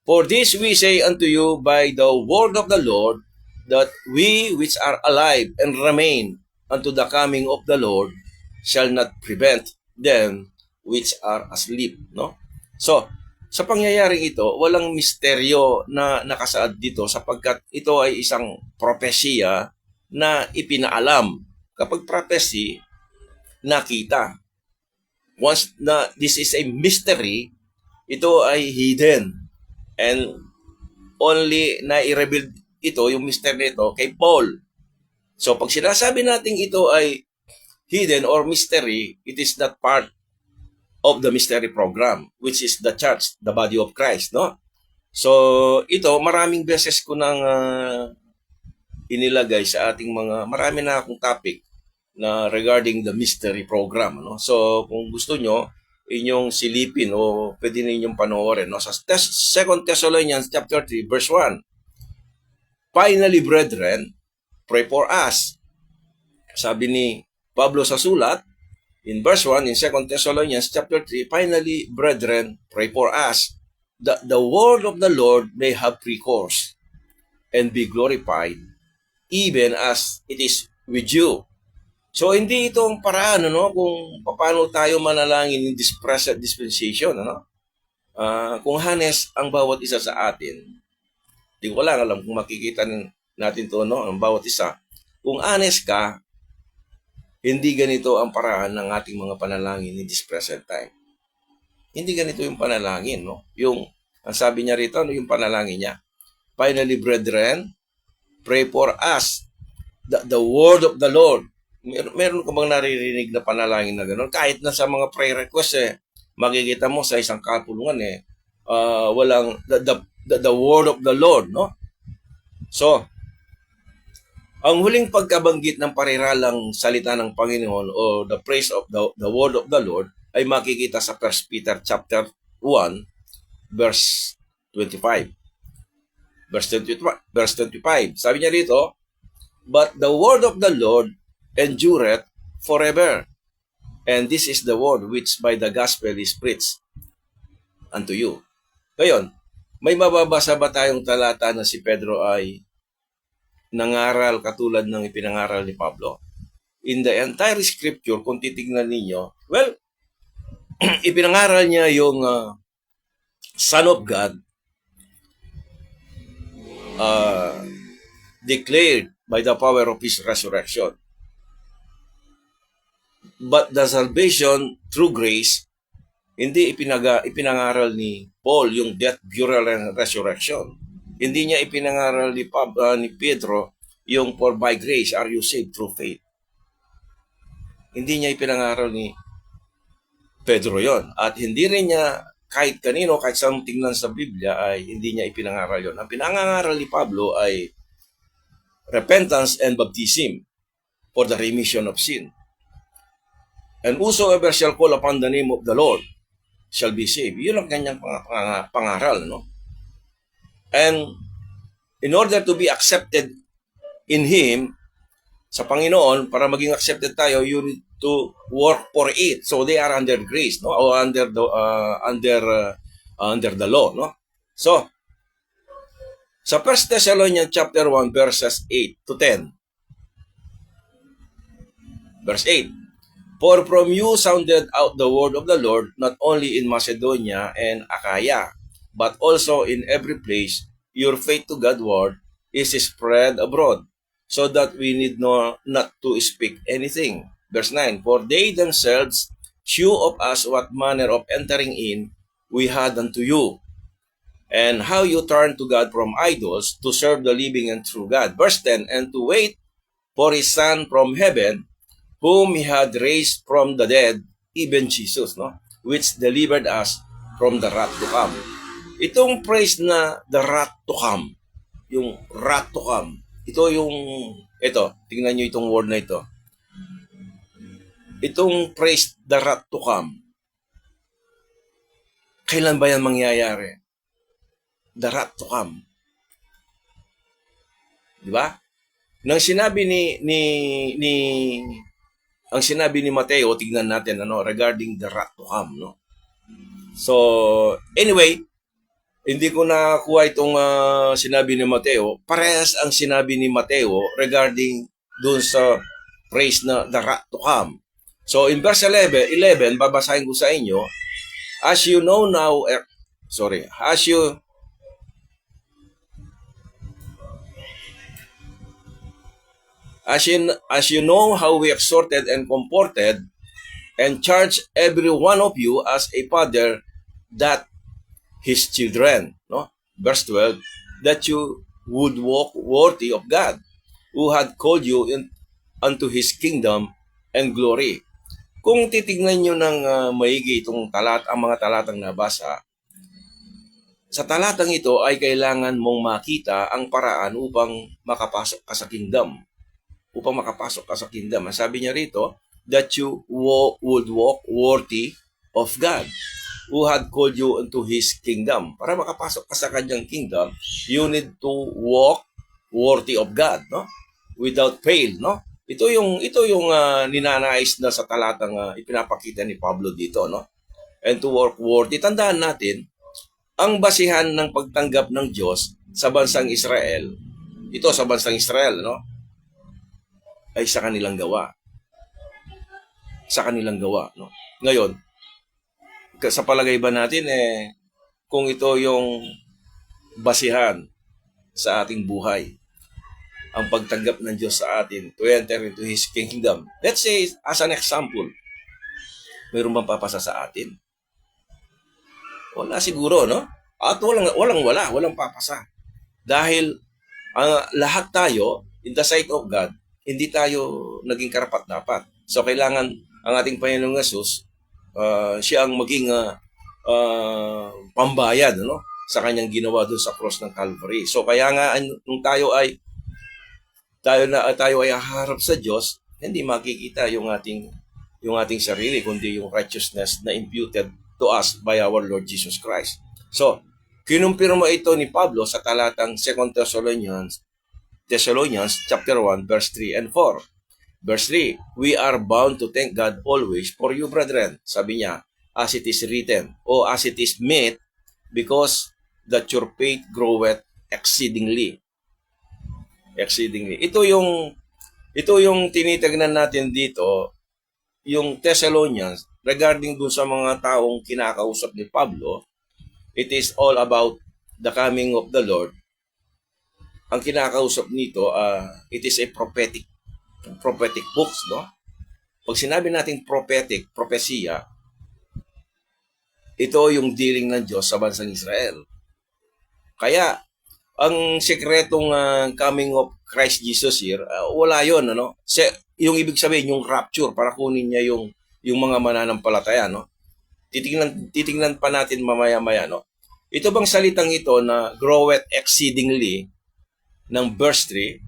"For this we say unto you by the word of the Lord, that we which are alive and remain unto the coming of the Lord shall not prevent them which are asleep." No? So, sa pangyayaring ito, walang misteryo na nakasaad dito sapagkat ito ay isang propesya na ipinaalam. Kapag prophecy, nakita. Once na this is a mystery, ito ay hidden. And only na i-reveal ito, yung mystery nito, kay Paul. So pag sinasabi natin ito ay hidden or mystery, it is not part of the mystery program, which is the church, the body of Christ, no? So ito, maraming beses ko nang inilagay sa ating marami na akong topic na regarding the mystery program, no? So kung gusto nyo, inyong silipin o pwede ninyong panoorin, no? Sa 2 Thessalonians chapter 3 verse 1. "Finally, brethren, pray for us." Sabi ni Pablo sa sulat, in verse 1, in 2 Thessalonians chapter 3, "Finally, brethren, pray for us, that the word of the Lord may have free course, and be glorified, even as it is with you." So, hindi ito ang paraan, ano, kung paano tayo manalangin in this present dispensation, ano? Kung hanes ang bawat isa sa atin, di ko lang alam kung makikita natin to, no, ang bawat isa. Kung honest ka, hindi ganito ang paraan ng ating mga panalangin in this present time. Hindi ganito yung panalangin, no? Ang sabi niya rito, ano yung panalangin niya? "Finally, brethren, pray for us, the word of the Lord." Meron ka bang naririnig na panalangin na gano'n? Kahit na sa mga prayer requests, makikita mo sa isang kapulungan, walang the word of the Lord, no? So, ang huling pagkabanggit ng pariralang salita ng Panginoon o the praise of the word of the Lord ay makikita sa 1 Peter chapter 1 verse 25. Verse 25. Sabi niya rito, "But the word of the Lord endureth forever. And this is the word which by the gospel is preached unto you." Ngayon, may mababasa ba tayong talata na si Pedro ay nangaral katulad ng ipinangaral ni Pablo? In the entire scripture, kung titignan ninyo, well, ipinangaral niya yung Son of God declared by the power of His resurrection. But the salvation through grace, hindi ipinangaral ni Paul yung death, burial, and resurrection. Hindi niya ipinangaral ni Pedro yung "for by grace are you saved through faith." Hindi niya ipinangaral ni Pedro yon. At hindi rin niya kahit kanino, kahit saan tingnan sa Biblia, ay hindi niya ipinangaral yon. Ang pinangaral ni Pablo ay repentance and baptism for the remission of sin. "And whosoever shall call upon the name of the Lord shall be saved." Yun ang kanyang pangaral, no? And in order to be accepted in Him, sa Panginoon, para maging accepted tayo, you need to work for it. So they are under grace, no? O under the law, no? So, sa 1 Thessalonians chapter 1 verses 8 to 10. Verse 8. "For from you sounded out the word of the Lord, not only in Macedonia and Achaia, but also in every place, your faith to God's word is spread abroad, so that we need not to speak anything. Verse 9, for they themselves shew of us what manner of entering in we had unto you, and how you turned to God from idols to serve the living and true God. Verse 10, and to wait for his Son from heaven, whom he had raised from the dead, even Jesus, no? Which delivered us from the wrath to come. Itong phrase na the wrath to come, yung wrath to come, ito, tingnan nyo itong word na ito. Itong phrase, the wrath to come, kailan ba yan mangyayari? The wrath to come. Di ba? Nang sinabi ang sinabi ni Mateo, tignan natin regarding the wrath to come, no? So, anyway, hindi ko nakuha itong sinabi ni Mateo. Parehas ang sinabi ni Mateo regarding dun sa phrase na the wrath to come. So, in verse 11, babasahin ko sa inyo, as you know now, As you know how we exhorted and comforted and charged every one of you as a father that his children, no? Verse 12, that you would walk worthy of God, who had called you unto his kingdom and glory. Kung titignan nyo ng maigi itong ang mga talatang nabasa, sa talatang ito ay kailangan mong makita ang paraan upang makapasok ka sa kingdom. Ang sabi niya rito, that you would walk worthy of God, who had called you into his kingdom. Para makapasok ka sa kanyang kingdom, you need to walk worthy of God, no? Without fail, no? Ito yung ninanais na sa talatang ipinapakita ni Pablo dito, no? And to walk worthy. Tandaan natin, ang basihan ng pagtanggap ng Diyos sa bansang Israel, no? Ay sa kanilang gawa. No? Ngayon, sa palagay ba natin, kung ito yung basihan sa ating buhay, ang pagtanggap ng Diyos sa atin to enter into His kingdom. Let's say, as an example, mayroon bang papasa sa atin? Wala siguro, no? At walang papasa. Dahil lahat tayo, in the sight of God, hindi tayo naging karapat-dapat. So, kailangan ang ating Panginoong Yesus, siya ang maging pambayad, no? Sa kanyang ginawa doon sa cross ng Calvary. So, kaya nga, nung tayo ay haharap sa Diyos, hindi makikita yung ating sarili, kundi yung righteousness na imputed to us by our Lord Jesus Christ. So, kinumpirma ito ni Pablo sa talatang 2 Thessalonians chapter 1, verse 3 and 4. Verse 3, we are bound to thank God always for you, brethren. Sabi niya, as it is written, or as it is meet, because that your faith groweth exceedingly. Ito yung tinitignan natin dito, yung Thessalonians, regarding dun sa mga taong kinakausap ni Pablo, it is all about the coming of the Lord. Ang kinakausap nito, it is a prophetic books, no? Pag sinabi natin propesya, ito yung dealing ng Diyos sa bansang Israel. Kaya, ang sekretong coming of Christ Jesus here, wala yon, ano? Yung ibig sabihin, yung rapture, para kunin niya yung mga mananampalataya, no? Titingnan pa natin mamaya-maya, no? Ito bang salitang ito na groweth exceedingly ng verse 3,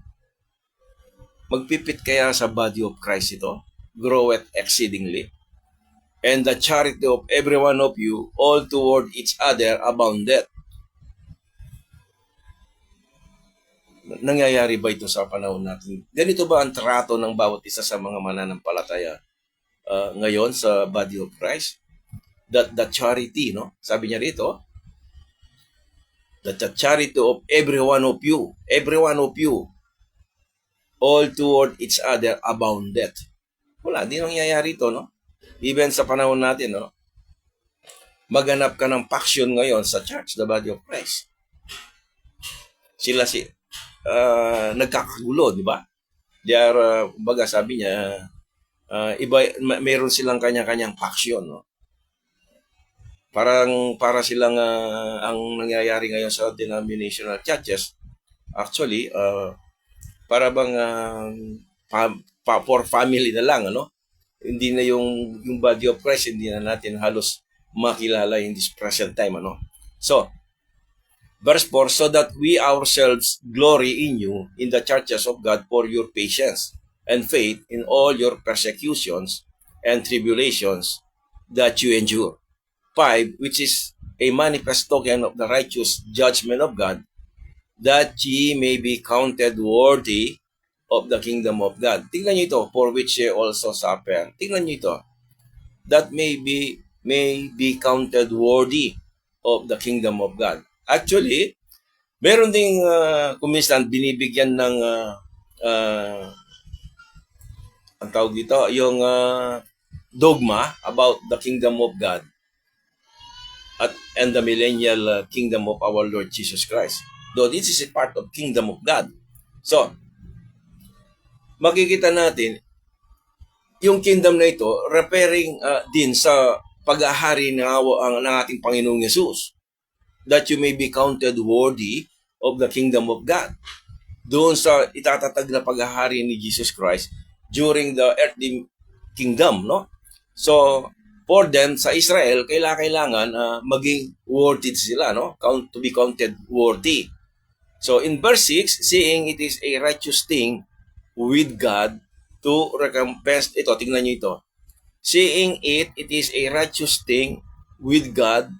magpipit kaya sa body of Christ ito? Groweth exceedingly. And the charity of every one of you, all toward each other, aboundeth. Nangyayari ba ito sa panahon natin? Ganito ba ang trato ng bawat isa sa mga mananampalataya ngayon sa body of Christ? That the charity, no? Sabi niya rito, that the charity of every one of you, all toward each other aboundeth. Wala, di nangyayari ito, no? Even sa panahon natin, no? maganap ka ng faction ngayon sa church, the body of Christ. Sila nagkakagulo, di ba? They are, kumbaga sabi niya, mayroon silang kanya-kanyang faction, no? Para silang ang nangyayari ngayon sa denominational churches, actually, para bang for family na lang, ano? Hindi na yung body of Christ, hindi na natin halos makilala in this present time, ano? So, verse 4, so that we ourselves glory in you in the churches of God for your patience and faith in all your persecutions and tribulations that you endure. 5, which is a manifest token of the righteous judgment of God, that ye may be counted worthy of the kingdom of God. Tingnan niyo ito, for which ye also suffer. Tingnan niyo ito, that may be counted worthy of the kingdom of God. Actually, meron ding kuminsan binibigyan ng ang tawag dito, yung dogma about the kingdom of God and the millennial kingdom of our Lord Jesus Christ. Though this is a part of kingdom of God. So, makikita natin yung kingdom na ito referring din sa pag-ahari ng ating Panginoong Yesus, that you may be counted worthy of the kingdom of God. Doon sa itatatag na pag-ahari ni Jesus Christ during the earthly kingdom, no? So, for them, sa Israel, kailangan maging worthy sila, no? To be counted worthy. So, in verse 6, seeing it is a righteous thing with God to recompense, ito, tingnan nyo ito. Seeing it is a righteous thing with God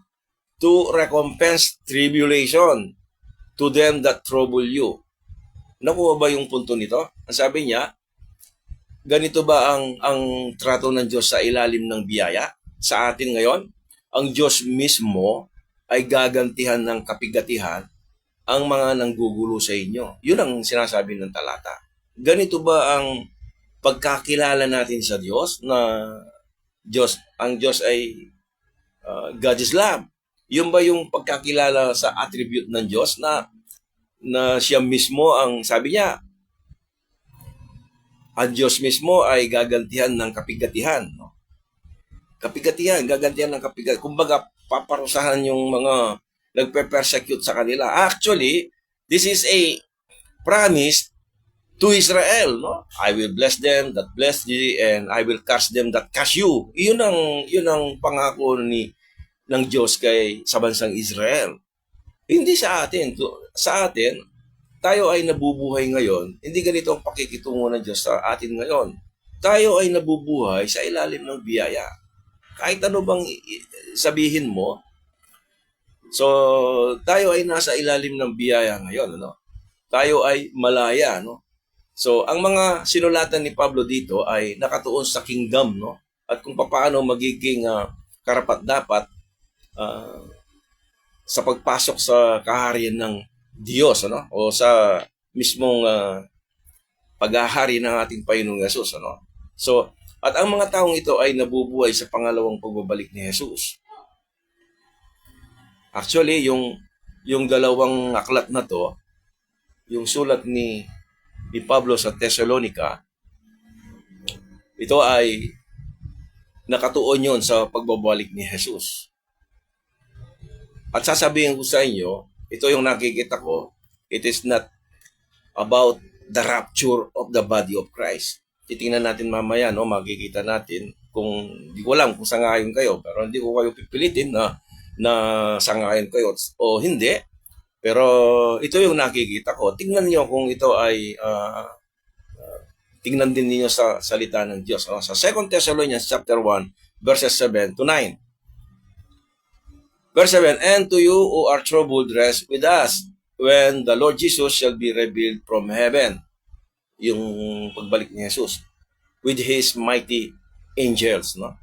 to recompense tribulation to them that trouble you. Nakuha ba yung punto nito? Ang sabi niya, ganito ba ang trato ng Diyos sa ilalim ng biyaya sa atin ngayon? Ang Diyos mismo ay gagantihan ng kapigatihan ang mga nanggugulo sa inyo. Yun ang sinasabi ng talata. Ganito ba ang pagkakilala natin sa Diyos, na ang Diyos ay God is love? Yun ba yung pagkakilala sa attribute ng Diyos na siya mismo ang, sabi niya, ang Diyos mismo ay gagantihan ng kapigatihan, no? Kapigatihan, gagantihan ng kapigatihan. Kumbaga, paparusahan yung mga nagpe-persecute sa kanila. Actually, this is a promise to Israel, no? I will bless them that bless thee, and I will curse them that curse you. Yun ang pangako ng Diyos sa bansang Israel. Hindi sa atin. Sa atin, tayo ay nabubuhay ngayon. Hindi ganito ang pakikitungo ng Diyos sa atin ngayon. Tayo ay nabubuhay sa ilalim ng biyaya. Kahit ano bang sabihin mo, so tayo ay nasa ilalim ng biyaya ngayon, ano? Tayo ay malaya, no? So, ang mga sinulatan ni Pablo dito ay nakatuon sa kingdom, no? At kung paano magiging karapat-dapat sa pagpasok sa kaharian ng Diyos, ano? O sa mismong pag-ahari ng ating Panginoong Yesus, ano? So, at ang mga taong ito ay nabubuhay sa pangalawang pagbabalik ni Jesus. Actually, yung dalawang aklat na to, yung sulat ni Pablo sa Thessalonica, ito ay nakatuon yon sa pagbabalik ni Jesus. At sasabihin ko sa inyo, ito yung nakikita ko, it is not about the rapture of the body of Christ. Titingnan natin mamaya, no, makikita natin kung, hindi ko alam kung sangayon kayo, pero hindi ko kayo pipilitin na sangayon kayo o hindi. Pero ito yung nakikita ko. Tingnan niyo kung ito ay tingnan din niyo sa salita ng Diyos. Sa 2 Thessalonians chapter 1, verses 7 to 9. Verse 7, and to you who are troubled, rest with us when the Lord Jesus shall be revealed from heaven. Yung pagbalik ni Jesus with His mighty angels, no?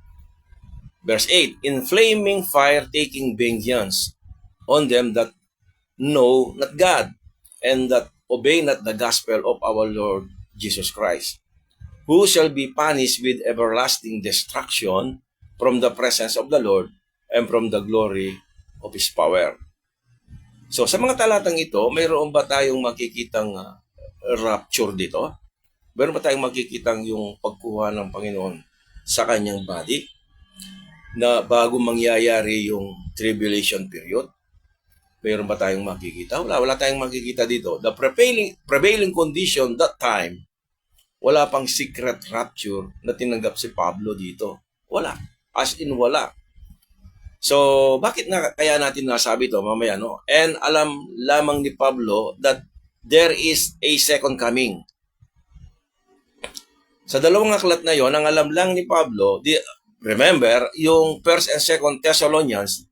Verse 8, in flaming fire taking vengeance on them that know not God, and that obey not the gospel of our Lord Jesus Christ, who shall be punished with everlasting destruction from the presence of the Lord and from the glory of His power. So sa mga talatang ito, mayroon ba tayong makikitang rapture dito? Mayroon ba tayong makikitang yung pagkuha ng Panginoon sa kanyang body na bago mangyayari yung tribulation period? Mayroon ba tayong makikita? Wala tayong makikita dito. The prevailing condition that time, wala pang secret rapture na tinanggap si Pablo dito. Wala. As in wala. So, bakit kaya natin nasabi ito mamaya, no? And alam lamang ni Pablo that there is a second coming. Sa dalawang aklat na yon, ang alam lang ni Pablo, remember, yung 1st and 2nd Thessalonians,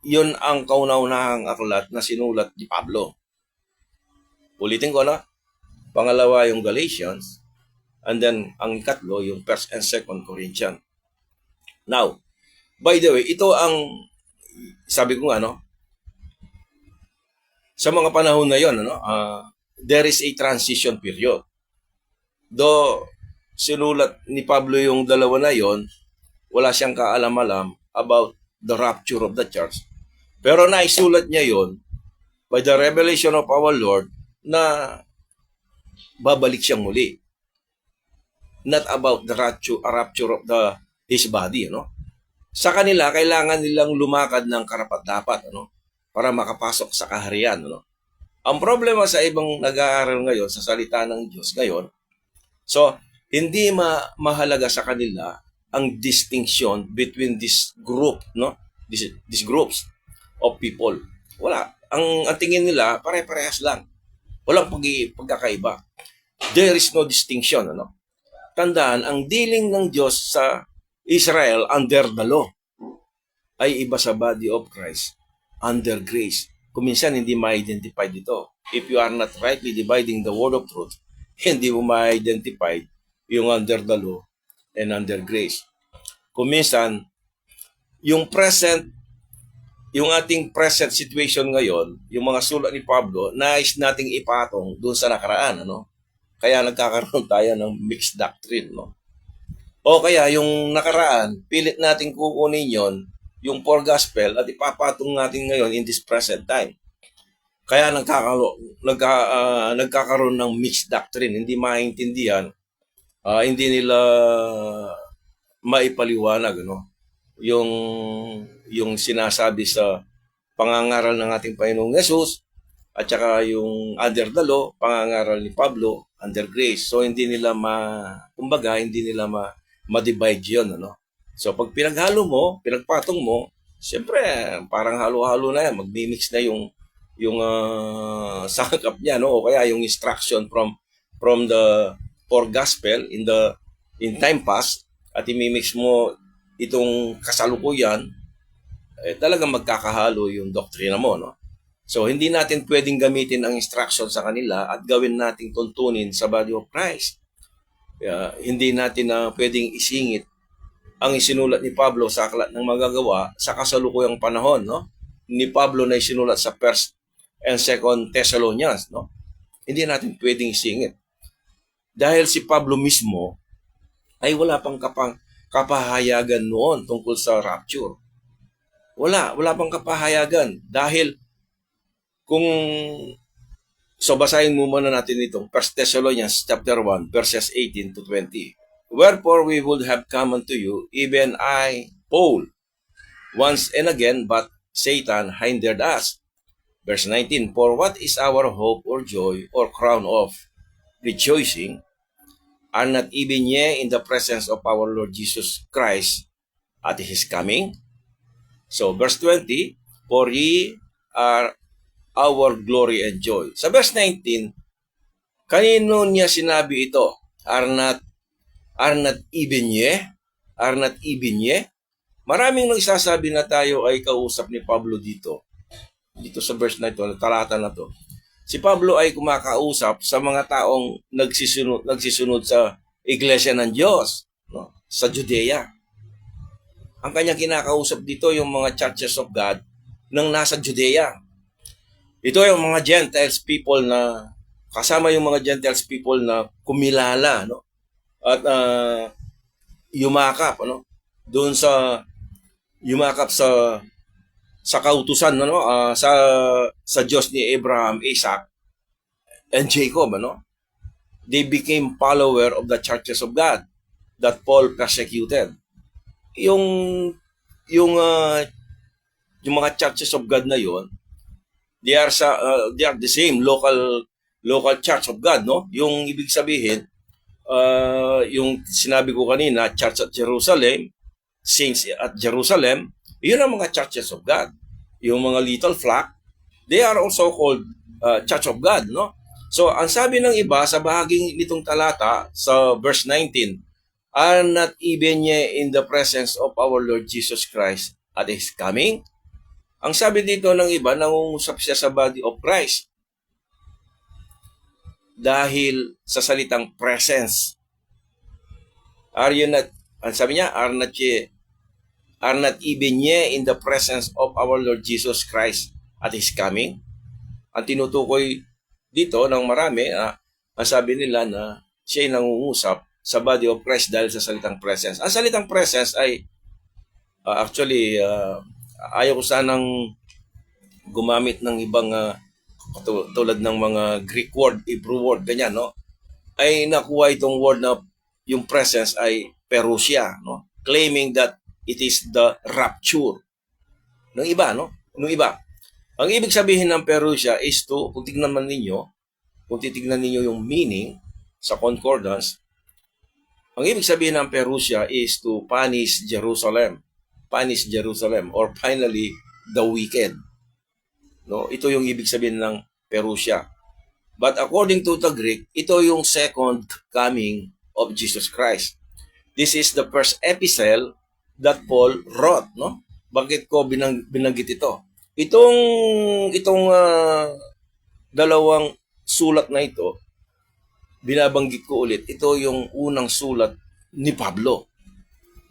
yun ang kauna-unahang aklat na sinulat ni Pablo. Ulitin ko na, pangalawa yung Galatians, and then ang ikatlo yung 1st and 2nd Corinthians. Now, by the way, ito ang sabi ko nga, sa mga panahon na yon, there is a transition period. Though sinulat ni Pablo yung dalawa na yon, wala siyang kaalam-alam about the rapture of the church. Pero naisulat niya yon by the revelation of our Lord na babalik siyang muli. Not about the rapture of His body, Sa kanila, kailangan nilang lumakad ng karapat-dapat, para makapasok sa kaharian, Ang problema sa ibang nag-aaral ngayon sa salita ng Diyos ngayon, so hindi mahalaga sa kanila ang distinction between this group, these groups of people. Wala. Ang tingin nila, pare-parehas lang. Walang pagkakaiba. There is no distinction, Tandaan, ang dealing ng Diyos sa Israel under the law ay iba sa body of Christ under grace. Kung minsan hindi ma-identify dito. If you are not rightly dividing the word of truth, hindi mo ma-identify yung under the law and under grace. Kung minsan, yung ating present situation ngayon, yung mga sulat ni Pablo, nais nating ipatong doon sa nakaraan, Kaya nagkakaroon tayo ng mixed doctrine, O kaya yung nakaraan, pilit natin kukunin yon, yung poor gospel, at ipapatong natin ngayon in this present time. Kaya nagkakaroon ng mixed doctrine, hindi maintindihan, hindi nila maipaliwanag, yung sinasabi sa pangangaral ng ating Panginoong Yesus, at saka yung under the law, pangangaral ni Pablo, under grace. So hindi nila hindi nila ma-divide yun, So pag pinaghalo mo, pinagpatong mo, siyempre parang halo-halo na yan, magmi-mix na yung sangkap niya, o kaya yung instruction from the poor gospel in time past, at imimix mo itong kasalukuyan, talagang magkakahalo yung doktrina mo, So, hindi natin pwedeng gamitin ang instruction sa kanila at gawin nating tuntunin sa body of Christ. Hindi natin pwedeng isingit ang isinulat ni Pablo sa aklat ng magagawa sa kasalukuyang panahon, Ni Pablo na isinulat sa 1st and 2nd Thessalonians, Hindi natin pwedeng isingit. Dahil si Pablo mismo ay wala pang kapahayagan noon tungkol sa rapture. Wala pang kapahayagan dahil so basahin mo muna natin itong 1 Thessalonians chapter 1 verses 18 to 20. Wherefore we would have come unto you, even I, Paul, once and again, but Satan hindered us. Verse 19, for what is our hope or joy or crown of rejoicing? Are not even ye in the presence of our Lord Jesus Christ at His coming? So verse 20, for ye are our glory and joy. Sa verse 19, kanino niya sinabi ito? Are not even ye? Are not even ye? Maraming nagsasabi na tayo ay kausap ni Pablo dito sa verse na ito, talata na to. Si Pablo ay kumakausap sa mga taong nagsisunod sa Iglesia ng Diyos, sa Judea. Ang kanyang kinakausap dito yung mga churches of God nang nasa Judea. Ito yung mga Gentiles people na, kasama yung mga Gentiles people na kumilala, at yumakap, doon sa yumakap sa kautusan, ano, sa Diyos ni Abraham, Isaac, and Jacob, ano, they became follower of the churches of God that Paul persecuted. Yung yung yung mga churches of God na yon, they are the same local church of God, no? Yung ibig sabihin, yung sinabi ko kanina, church at Jerusalem, saints at Jerusalem, yun ang mga churches of God. Yung mga little flock, they are also called church of God, no? So, ang sabi ng iba sa bahaging nitong talata sa verse 19, are not even ye in the presence of our Lord Jesus Christ at His coming? Ang sabi dito ng iba, nangungusap siya sa body of Christ dahil sa salitang presence. Are you not, ang sabi niya, are not even ye in the presence of our Lord Jesus Christ at His coming? Ang tinutukoy dito ng marami, ang sabi nila na siya ay nangungusap sa body of Christ dahil sa salitang presence. Ang salitang presence ay actually, ayaw ko sanang gumamit ng ibang tulad ng mga Greek word, Hebrew word, ganyan, no? Ay nakuha itong word na yung presence ay parousia, no? Claiming that it is the rapture. Nung iba, no? Nung iba. Ang ibig sabihin ng parousia is to, kung titignan ninyo yung meaning sa concordance, ang ibig sabihin ng parousia is to punish Jerusalem. Punish Jerusalem, or finally, the wicked. No, ito yung ibig sabihin ng parousia. But according to the Greek, ito yung second coming of Jesus Christ. This is the first epistle that Paul wrote, no? Bakit ko binanggit ito? Itong dalawang sulat na ito, binabanggit ko ulit, ito yung unang sulat ni Pablo.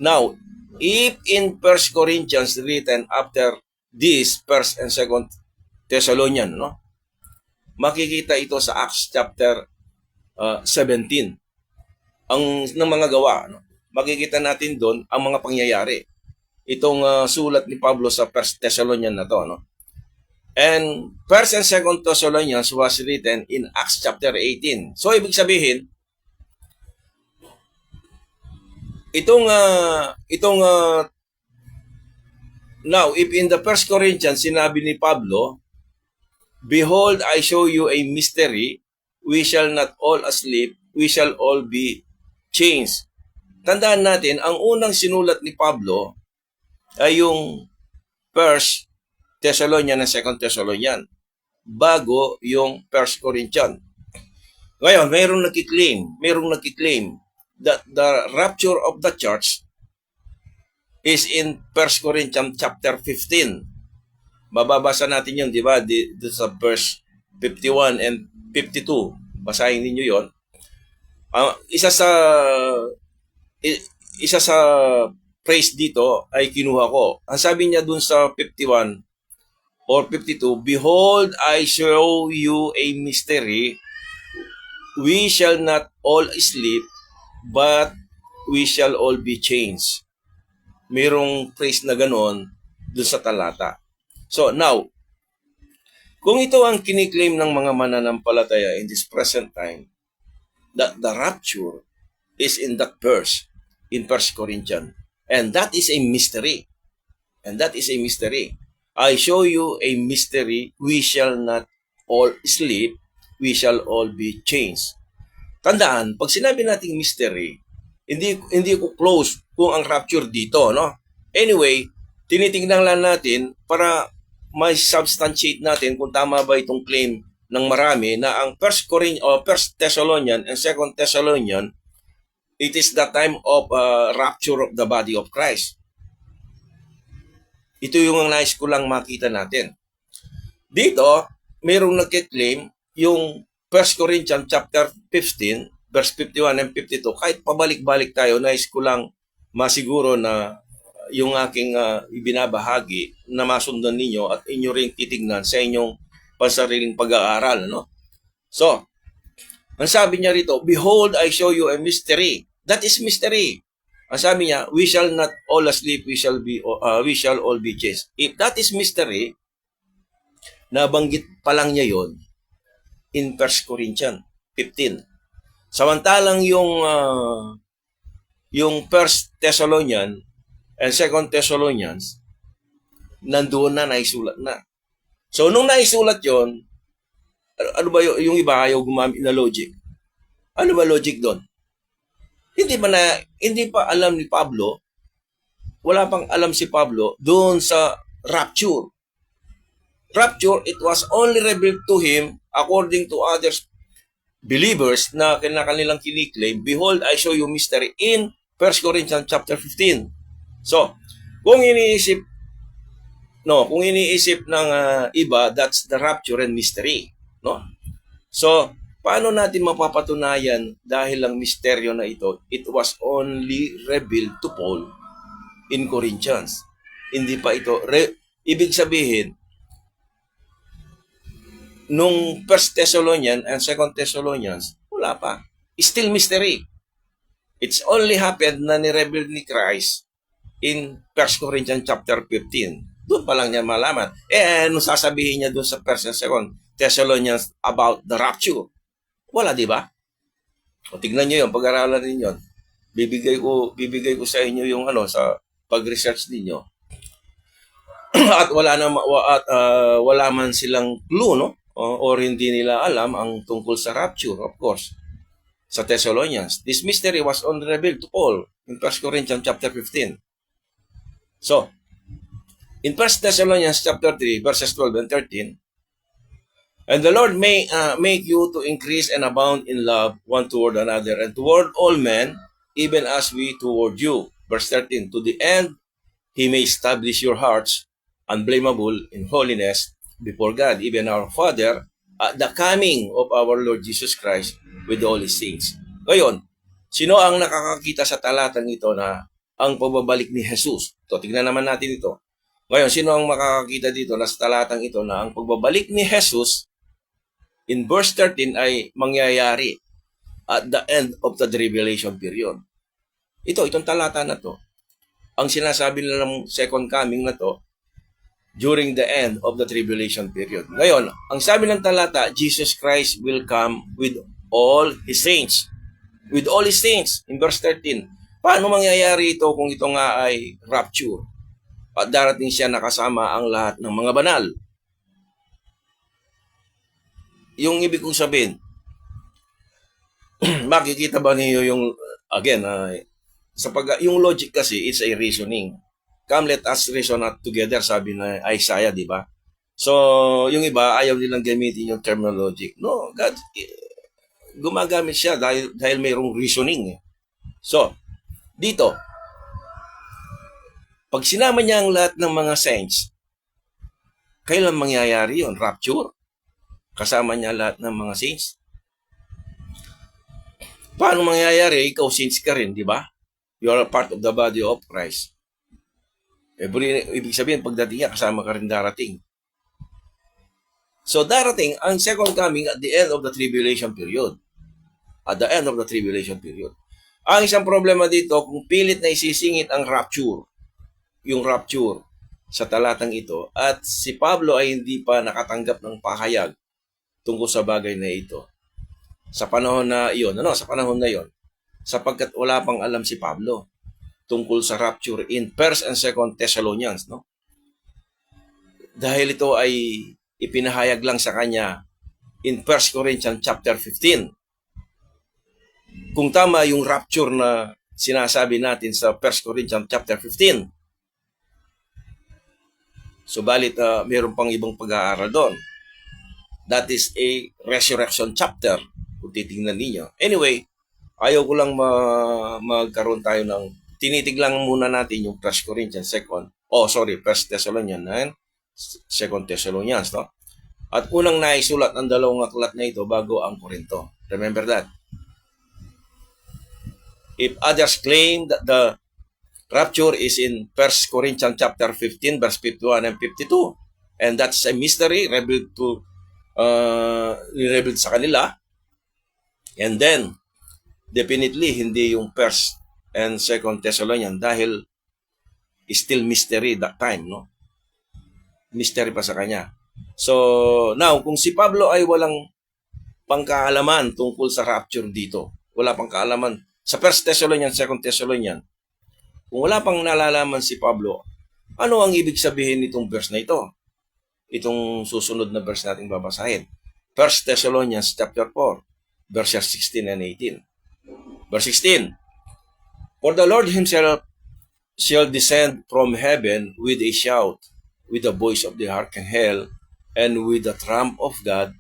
Now, if in 1 Corinthians written after this 1st and 2nd Thessalonian, no? Makikita ito sa Acts chapter 17. Ng mga gawa, no? Makikita natin doon ang mga pangyayari. Itong sulat ni Pablo sa 1st Thessalonian na to, no? And 1st and 2nd Thessalonians was written in Acts chapter 18. So, ibig sabihin, now, if in the 1st Corinthians, sinabi ni Pablo, behold, I show you a mystery, we shall not all asleep, we shall all be changed. Tandaan natin, ang unang sinulat ni Pablo ay yung 1st Thessalonian and 2nd Thessalonian, bago yung 1st Corinthians. Ngayon, mayroong nakiklaim that the rapture of the church is in 1 Corinthians chapter 15. Mababasa natin yun, di ba? Sa verse 51 and 52. Basahin ninyo yun. Isa sa phrase dito ay kinuha ko. Ang sabi niya dun sa 51 or 52, behold, I show you a mystery. We shall not all sleep, but we shall all be changed. Mayroong phrase na ganon dun sa talata. So now, kung ito ang kiniklaim ng mga mananampalataya in this present time, that the rapture is in that verse, in 1 Corinthians. And that is a mystery. I show you a mystery, we shall not all sleep, we shall all be changed. Tandaan, pag sinabi nating mystery, hindi ko close kung ang rapture dito, no? Anyway, tinitingnan lang natin para may substantiate natin kung tama ba itong claim ng marami na ang 1 Thessalonian and 2nd Thessalonian, it is the time of rapture of the body of Christ. Ito yung nais ko lang makita natin. Dito, mayroong nagkiklaim yung 1 Corinthians chapter 15, verse 51 and 52. Kahit pabalik-balik tayo, nais ko lang masiguro na yung aking ibinabahagi na masundan ninyo at inyo rin titignan sa inyong pansariling pag-aaral, no? So, ang sabi niya rito, behold, I show you a mystery. That is mystery. Ang sabi niya, we shall not all asleep, we shall all be changed. If that is mystery, nabanggit pa lang niya yon in 1 Corinthians 15. Samantalang yung 1 Thessalonians and 2 Thessalonians, nandoon na, naisulat na. So, nung naisulat yon, ano ba yung iba ayaw gumamit na logic? Ano ba logic doon? Hindi pa alam ni Pablo, wala pang alam si Pablo doon sa rapture. Rapture, it was only revealed to him according to others believers na kanilang kiniklaim, behold, I show you mystery in 1 Corinthians chapter 15. So, kung iniisip ng iba, that's the rapture and mystery, no? So, paano natin mapapatunayan dahil ang misteryo na ito, it was only revealed to Paul in Corinthians. Hindi pa ito, ibig sabihin, nung 1 Thessalonians and 2 Thessalonians, wala pa. Still mystery. It's only happened na ni-reveal ni Christ in 1 Corinthians chapter 15. Doon pa lang niya malaman. Nung sasabihin niya doon sa 1 and 2 Thessalonians about the rapture, wala, di ba? O tignan niyo yun, pag-aralan ninyo. Bibigay ko sa inyo yung sa pag-research ninyo. At wala man silang clue, no? Or hindi nila alam ang tungkol sa rapture, of course, sa Thessalonians. This mystery was only revealed to Paul in 1 Corinthians chapter 15. So, in 1 Thessalonians chapter 3, verses 12 and 13, and the Lord may make you to increase and abound in love one toward another and toward all men, even as we toward you. Verse 13, to the end He may establish your hearts unblameable in holiness before God, even our Father, at the coming of our Lord Jesus Christ with all His saints. Ngayon, sino ang nakakakita sa talatang ito na ang pagbabalik ni Jesus? So, tignan naman natin ito. Ngayon, sino ang makakakita dito na sa talatang ito na ang pagbabalik ni Jesus in verse 13 ay mangyayari at the end of the tribulation period? Itong talata na to, ang sinasabi nila ng second coming na to, during the end of the tribulation period. Ngayon, ang sabi ng talata, Jesus Christ will come with all His saints. With all His saints, in verse 13. Paano mangyayari ito kung ito nga ay rapture? At darating siya nakasama ang lahat ng mga banal. Yung ibig kong sabihin, makikita ba niyo yung, again, yung logic kasi, it's a reasoning. Come, let us reason out together, sabi na Isaiah, di ba? So, yung iba, ayaw nilang gamitin yung terminology. No, God, gumagamit siya dahil mayroong reasoning. So, dito, pag sinama niya ang lahat ng mga saints, kailan mangyayari yun? Rapture? Kasama niya lahat ng mga saints? Paano mangyayari? Ikaw saints ka rin, di ba? You are a part of the body of Christ. Ibig sabihin, pagdating niya, kasama ka rin darating. So, darating ang second coming at the end of the tribulation period. At the end of the tribulation period. Ang isang problema dito, kung pilit na isisingit ang rapture, yung rapture sa talatang ito, at si Pablo ay hindi pa nakatanggap ng pahayag tungkol sa bagay na ito. Sa panahon na iyon, sapagkat wala pang alam si Pablo tungkol sa rapture in 1 and 2 Thessalonians, no? Dahil ito ay ipinahayag lang sa kanya in 1 Corinthians chapter 15. Kung tama yung rapture na sinasabi natin sa 1 Corinthians chapter 15. Subalit mayroon pang ibang pag-aaral doon. That is a resurrection chapter, kung titingnan ninyo. Anyway, ayaw ko lang magkaroon tayo ng tinitiglang muna natin yung 1 Corinthians 1 Thessalonians and 2 Thessalonians, no? At unang naisulat ang dalawang aklat na ito bago ang Korinto. Remember that. If others claim that the rapture is in 1 Corinthians chapter 15, verse 51 and 52, and that's a mystery revealed sa kanila, and then definitely hindi yung 1 and 2 Thessalonians dahil still mystery that time, no? Mystery pa sa kanya. So, now, kung si Pablo ay walang pangkaalaman tungkol sa rapture dito, wala pang kaalaman sa 1 Thessalonians, 2 Thessalonians, kung wala pang nalalaman si Pablo, ano ang ibig sabihin nitong verse na ito? Itong susunod na verse nating babasahin. 1 Thessalonians chapter 4, verses 16 and 18. Verse 16, For the Lord himself shall descend from heaven with a shout, with the voice of the archangel, and with the trump of God,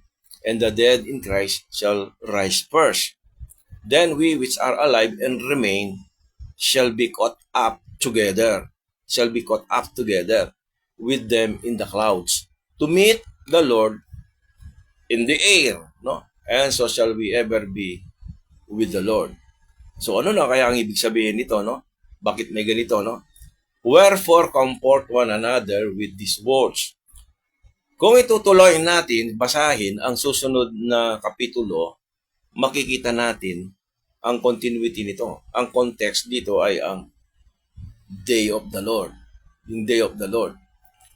and the dead in Christ shall rise first. Then we which are alive and remain shall be caught up together, with them in the clouds, to meet the Lord in the air, no? And so shall we ever be with the Lord. So ano na kaya ang ibig sabihin nito, no? Bakit may ganito, no? Wherefore comfort one another with these words. Kung itutuloy natin, basahin ang susunod na kapitulo, makikita natin ang continuity nito. Ang context dito ay ang Day of the Lord. Yung Day of the Lord.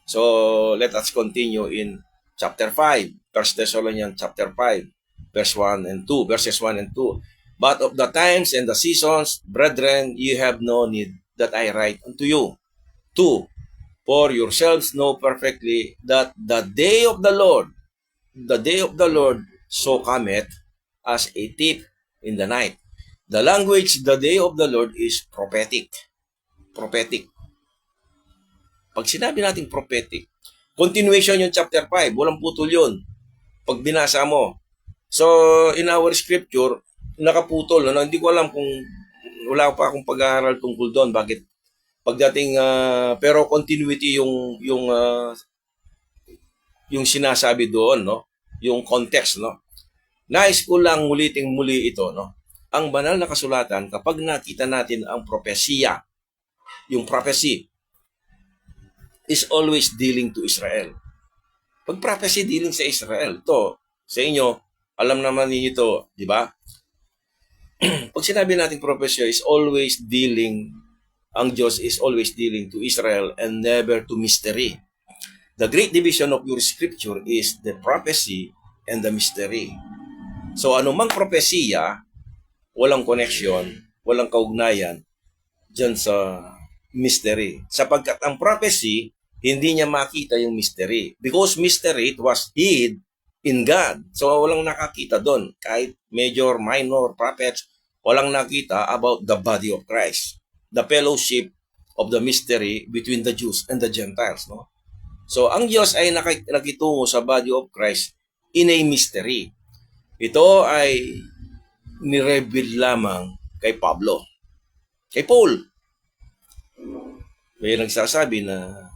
So, let us continue in chapter 5, 1 Thessalonians chapter 5, verses 1 and 2. But of the times and the seasons, brethren, ye have no need that I write unto you. 2. For yourselves know perfectly that the day of the Lord so cometh as a thief in the night. The language, the day of the Lord, is prophetic. Prophetic. Pag sinabi natin prophetic, continuation yung chapter 5, walang putol yun. Pag binasa mo. So, in our scripture, nakaputol. Ano? Hindi ko alam kung wala pa akong pag-aaral tungkol doon. Bakit? Pagdating, pero continuity yung sinasabi doon, no? Yung context, no? Nais ko lang uliting muli ito, no? Ang banal na kasulatan, kapag nakita natin ang propesya, yung prophecy, is always dealing to Israel. Pag prophecy dealing sa Israel, to sa inyo, alam naman ninyo to, di ba? Pag sinabi natin prophecy is always dealing, ang Diyos is always dealing to Israel and never to mystery. The great division of your scripture is the prophecy and the mystery. So anumang propesya, walang connection, walang kaugnayan dyan sa mystery. Sapagkat ang prophecy, hindi niya makita yung mystery. Because mystery, it was hid in God. So walang nakakita doon. Kahit major, minor prophets, walang nakita about the body of Christ. The fellowship of the mystery between the Jews and the Gentiles. No? So ang Diyos ay nakitungo sa body of Christ in a mystery. Ito ay nireveal lamang kay Pablo. Kay Paul. May nagsasabi na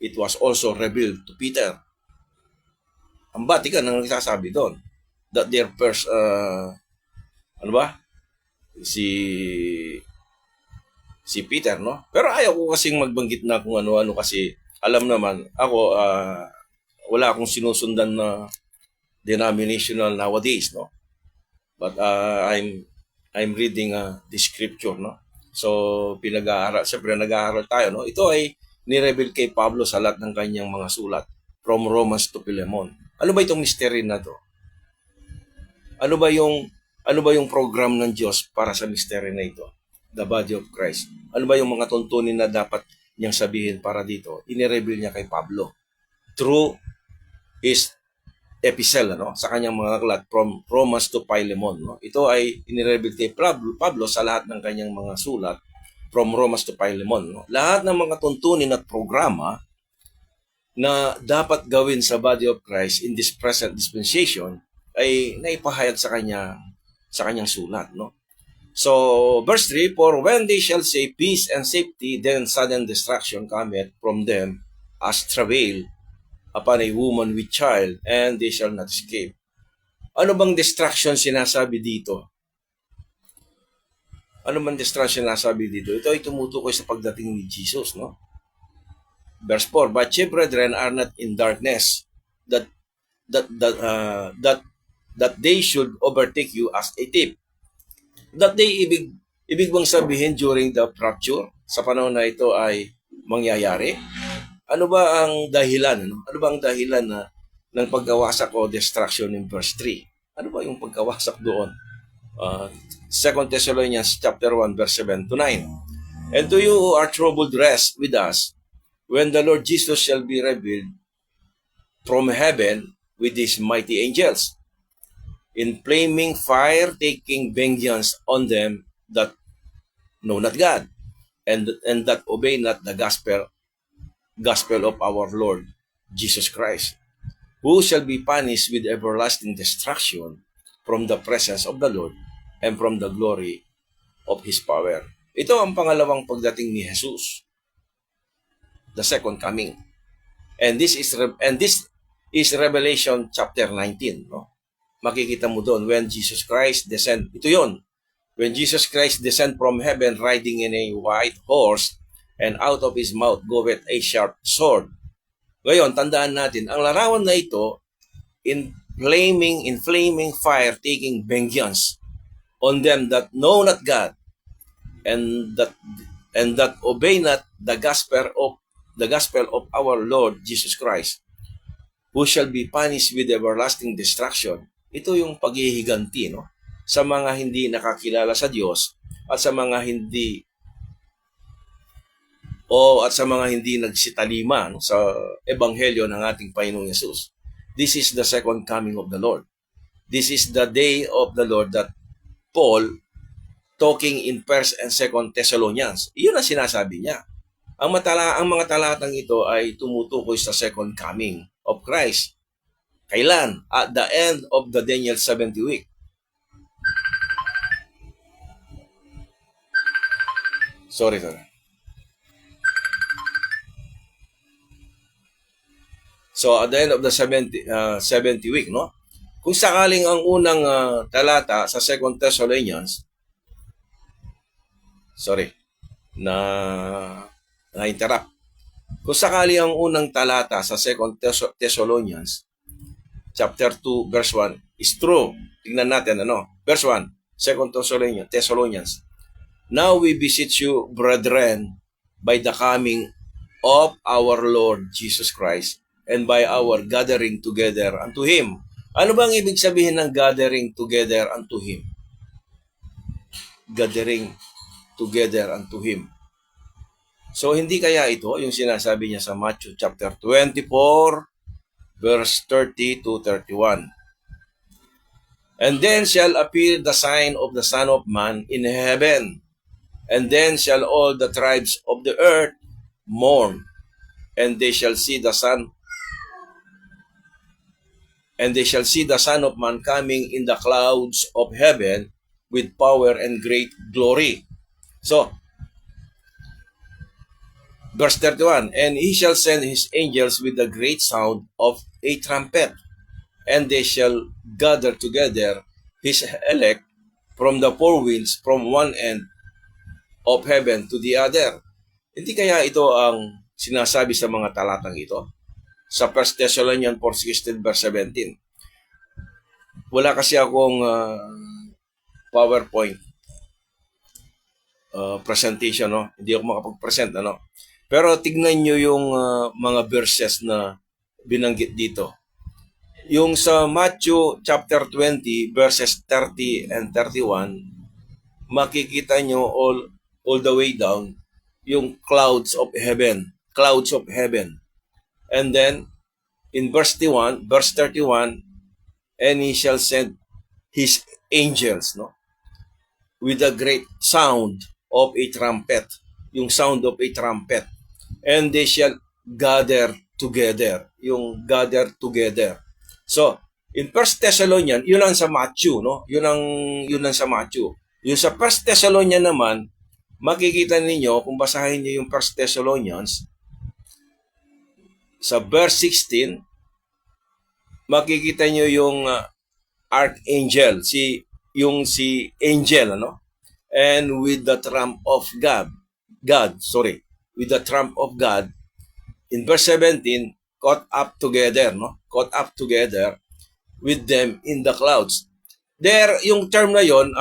it was also revealed to Peter. Ang Vatican ang nagsasabi doon that their first, ano ba? Si Peter, no? Pero ayaw ko kasing magbanggit na kung ano-ano kasi alam naman, ako, wala akong sinusundan na denominational nowadays, no? But I'm reading the scripture, no? So, pinag-aaral, siyempre nag-aaral tayo, no? Ito ay nireveal kay Pablo sa lahat ng kanyang mga sulat, from Romans to Philemon. Ano ba itong mystery na to? Ano ba yung program ng Diyos para sa mystery na ito? The body of Christ. Ano ba yung mga tuntunin na dapat niyang sabihin para dito? Inireveal niya kay Pablo through his epistle, no? Sa kanyang mga aklat from Romans to Philemon, no? Ito ay inireveal kay Pablo sa lahat ng kanyang mga sulat from Romans to Philemon, no? Lahat ng mga tuntunin at programa na dapat gawin sa body of Christ in this present dispensation ay naipahayag sa kanyang sulat, no? So, verse 3, For when they shall say peace and safety, then sudden destruction cometh from them as travail upon a woman with child, and they shall not escape. Ano bang destruction sinasabi dito? Ano bang destruction sinasabi dito? Ito ay tumutukoy sa pagdating ni Jesus, no? Verse 4, But ye, brethren, are not in darkness, that they should overtake you as a thief. That day, Ibig bang sabihin during the rapture, sa panahon na ito ay mangyayari? Ano ba ang dahilan? Ano ba ang dahilan ng pagkawasak o destruction in verse 3? Ano ba yung pagkawasak doon? 2 Thessalonians chapter 1 verse 7 to 9. And to you who are troubled, rest with us when the Lord Jesus shall be revealed from heaven with his mighty angels, in flaming fire, taking vengeance on them that know not God, and that obey not the gospel of our Lord Jesus Christ, who shall be punished with everlasting destruction from the presence of the Lord and from the glory of his power. Ito ang pangalawang pagdating ni Jesus, the second coming. And this is Revelation chapter 19, no? Makikita mo doon when Jesus Christ descend. Ito 'yon. When Jesus Christ descend from heaven riding in a white horse, and out of his mouth goeth a sharp sword. Ngayon, tandaan natin, ang larawan na ito in flaming fire, taking vengeance on them that know not God, and that obey not the gospel of our Lord Jesus Christ, who shall be punished with everlasting destruction. Ito yung paghihiganti, no, sa mga hindi nakakilala sa Diyos at sa mga hindi nagsitalima, no, sa ebanghelyo ng ating Panginoong Yesus. This is the second coming of the Lord. This is the day of the Lord that Paul, talking in 1 and 2 Thessalonians, iyon ang sinasabi niya. Ang mga talatang ito ay tumutukoy sa second coming of Christ. Kailan? At the end of the Daniel 70 week. Sorry. So at the end of the 70 week, no? Kung sakaling ang unang talata sa 2 Thessalonians, na-interrupt. Kung sakali ang unang talata sa 2 Thessalonians, chapter 2, verse 1, is true. Tingnan natin, verse 1, 2 Thessalonians. Now we beseech you, brethren, by the coming of our Lord Jesus Christ, and by our gathering together unto Him. Ano bang ibig sabihin ng gathering together unto Him? Gathering together unto Him. So, hindi kaya ito yung sinasabi niya sa Matthew chapter 24, verse 30 to 31. And then shall appear the sign of the Son of Man in heaven, and then shall all the tribes of the earth mourn, and they shall see the Son of Man coming in the clouds of heaven with power and great glory. So, verse 31, and he shall send his angels with a great sound of a trumpet, and they shall gather together his elect from the four winds, from one end of heaven to the other. Hindi kaya ito ang sinasabi sa mga talatang ito? Sa 1 Thessalonians 4:16 verse 17. Wala kasi akong PowerPoint presentation, no? Hindi ako makapag-present, Pero tignan nyo yung mga verses na binanggit dito. Yung sa Matthew chapter 20 verses 30 and 31, makikita nyo all the way down yung clouds of heaven. And then in verse 31, and he shall send his angels, with a great sound of a trumpet. Yung sound of a trumpet. And they shall gather together. Yung gather together. So, in 1 Thessalonians, yun ang sa Matthew, Yun ang sa Matthew. Yung sa 1 Thessalonians naman, makikita ninyo, kung basahin niyo yung 1 Thessalonians, sa verse 16, makikita niyo yung archangel, si angel, and with the trump of God, with the trump of God, in verse 17, caught up together with them in the clouds. There, yung term na yon,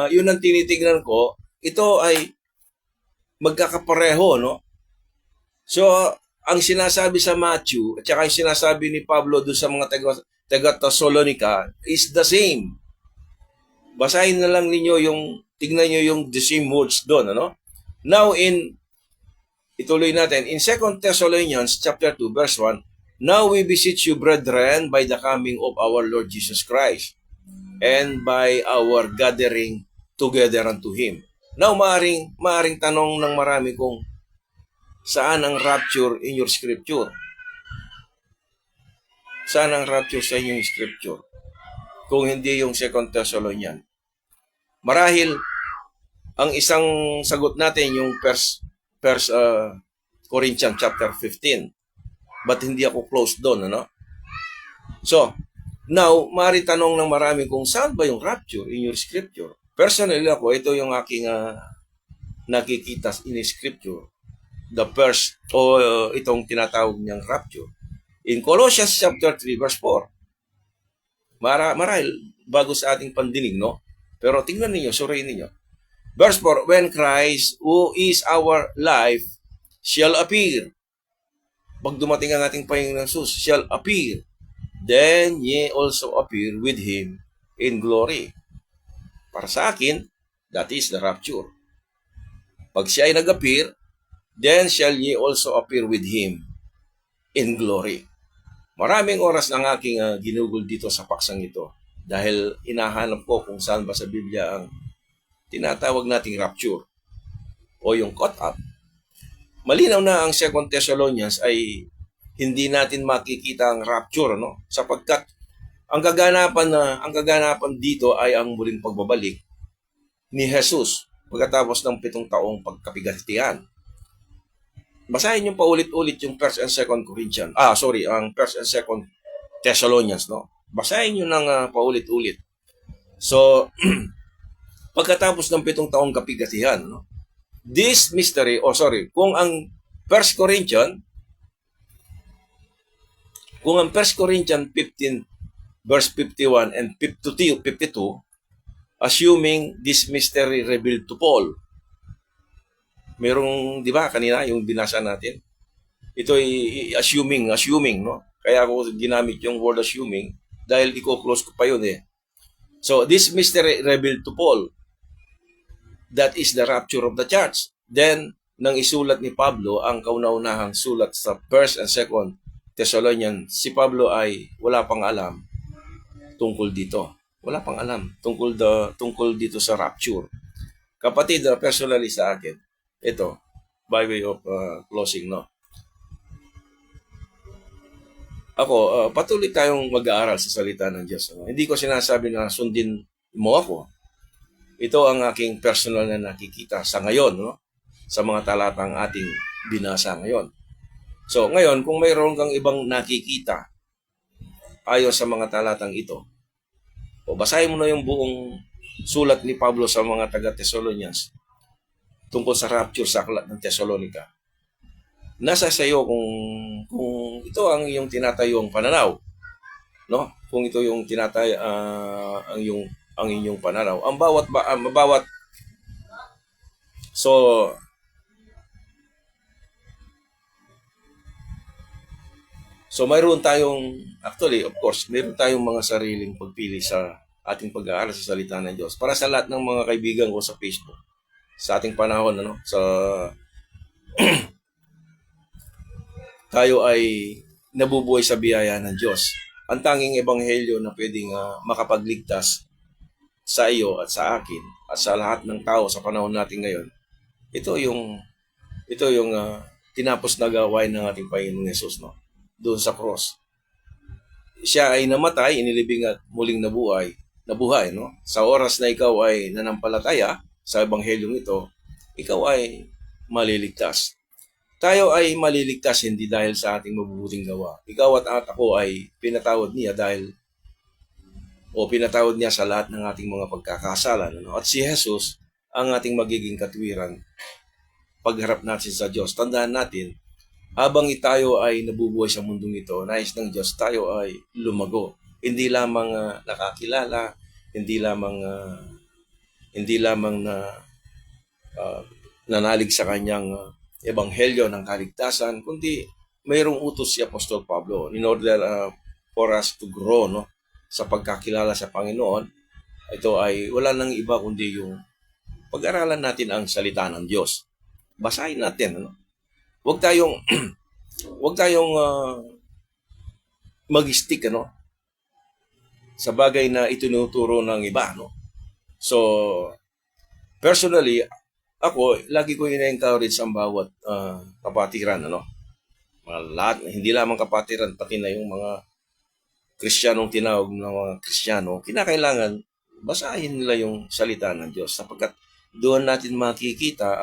yun ang tinitignan ko ito ay magkakapareho, no? So, ang sinasabi sa Matthew at saka yung sinasabi ni Pablo doon sa mga taga-Thessalonica is the same. Basahin na lang ninyo tignan nyo yung the same words doon, ano? Now ituloy natin, in 2 Thessalonians chapter 2, verse 1, now we beseech you, brethren, by the coming of our Lord Jesus Christ, and by our gathering together unto Him. Now, maaring tanong ng marami kung saan ang rapture in your scripture? Saan ang rapture sa inyong scripture? Kung hindi yung 2 Thessalonians. Marahil, ang isang sagot natin yung First Corinthians chapter 15. But hindi ako close doon, ano? So, now, maaari tanong ng marami kung saan ba yung rapture in your scripture? Personally ako, ito yung aking nakikita in scripture. The first, itong tinatawag niyang rapture. In Colossians chapter 3, verse 4. Marahil, bago sa ating pandinig, no? Pero tingnan ninyo, suriin ninyo. Verse 4, when Christ, who is our life, shall appear. Pag dumating ang ating Panginoon Jesus, shall appear. Then ye also appear with Him in glory. Para sa akin, that is the rapture. Pag siya ay nag-appear, then shall ye also appear with Him in glory. Maraming oras ng aking ginugol dito sa paksang ito dahil inahanap ko kung saan ba sa Biblia ang tinatawag nating rapture o yung caught up. Malinaw na ang 2 Thessalonians ay hindi natin makikita ang rapture, no? Sapagkat ang kaganapan dito ay ang muling pagbabalik ni Jesus pagkatapos ng 7 taong pagkapigatian. Basahin niyo paulit-ulit yung 1 and 2 Corinthians. Ang 1 and 2 Thessalonians, no? Basahin niyo ng paulit-ulit. So, pagkatapos ng 7 taong kapigatian, no? This mystery, kung ang 1 Corinthians 15 verse 51 and 52, assuming this mystery revealed to Paul. Merong, di ba, kanina yung binasa natin? Ito ay assuming, no? Kaya ako ginamit yung word assuming dahil i-close ko pa yun eh. So, this mystery revealed to Paul. That is the rapture of the church. Then, nang isulat ni Pablo ang kauna-unahang sulat sa 1 and 2 Thessalonians, si Pablo ay wala pang alam tungkol dito. Wala pang alam tungkol dito sa rapture. Kapatid, personally sa akin, ito, by way of closing, no? Ako, patuloy tayong mag-aaral sa salita ng Diyos. No? Hindi ko sinasabi na sundin mo ako. Ito ang aking personal na nakikita sa ngayon, no? Sa mga talatang ating binasa ngayon. So, ngayon, kung mayroon kang ibang nakikita ayon sa mga talatang ito, o basahin mo na yung buong sulat ni Pablo sa mga taga-Thessalonians tungkol sa rapture sa aklat ng Thessalonica. Nasa sa iyo kung ito ang iyong tinatayong pananaw, no? Kung ito yung ang inyong pananaw. Ang bawat So mayroon tayong, actually, of course, mayroon tayong mga sariling pagpili sa ating pag-aaral sa salita ng Diyos. Para sa lahat ng mga kaibigan ko sa Facebook, sa ating panahon, tayo ay nabubuhay sa biyaya ng Diyos. Ang tanging ebanghelyo na pwedeng makapagligtas sa iyo at sa akin at sa lahat ng tao sa panahon natin ngayon, ito yung tinapos na gawain ng ating Panginoong Yesus, no? Doon sa cross. Siya ay namatay, inilibing at muling nabuhay, no? Sa oras na ikaw ay nanampalataya sa ebanghelyong ito, ikaw ay maliligtas. Tayo ay maliligtas hindi dahil sa ating mabubuting gawa. Ikaw at ako ay pinatawad niya pinatawad niya sa lahat ng ating mga pagkakasalan, no? At si Jesus ang ating magiging katwiran pagharap natin sa Diyos. Tandaan natin, habang tayo ay nabubuhay sa mundong ito, nais ng Diyos, tayo ay lumago. Hindi lamang nakakilala, hindi lamang na nanalig sa kanyang ebanghelyo ng kaligtasan, kundi mayroong utos si Apostol Pablo in order for us to grow, no, sa pagkakilala sa Panginoon. Ito ay wala nang iba kundi yung pag-aralan natin ang salita ng Diyos. Basahin natin, ano? Huwag tayong huwag tayong mag-stick, ano, sa bagay na itinuturo ng iba, no. So personally, ako lagi ko ina-encourage ang bawat kapatiran, ano. Lahat, hindi lamang kapatiran, pati na yung mga Kristiyanong tinawag ng mga Kristiyano, kinakailangan basahin nila yung salita ng Diyos sapagkat doon natin makikita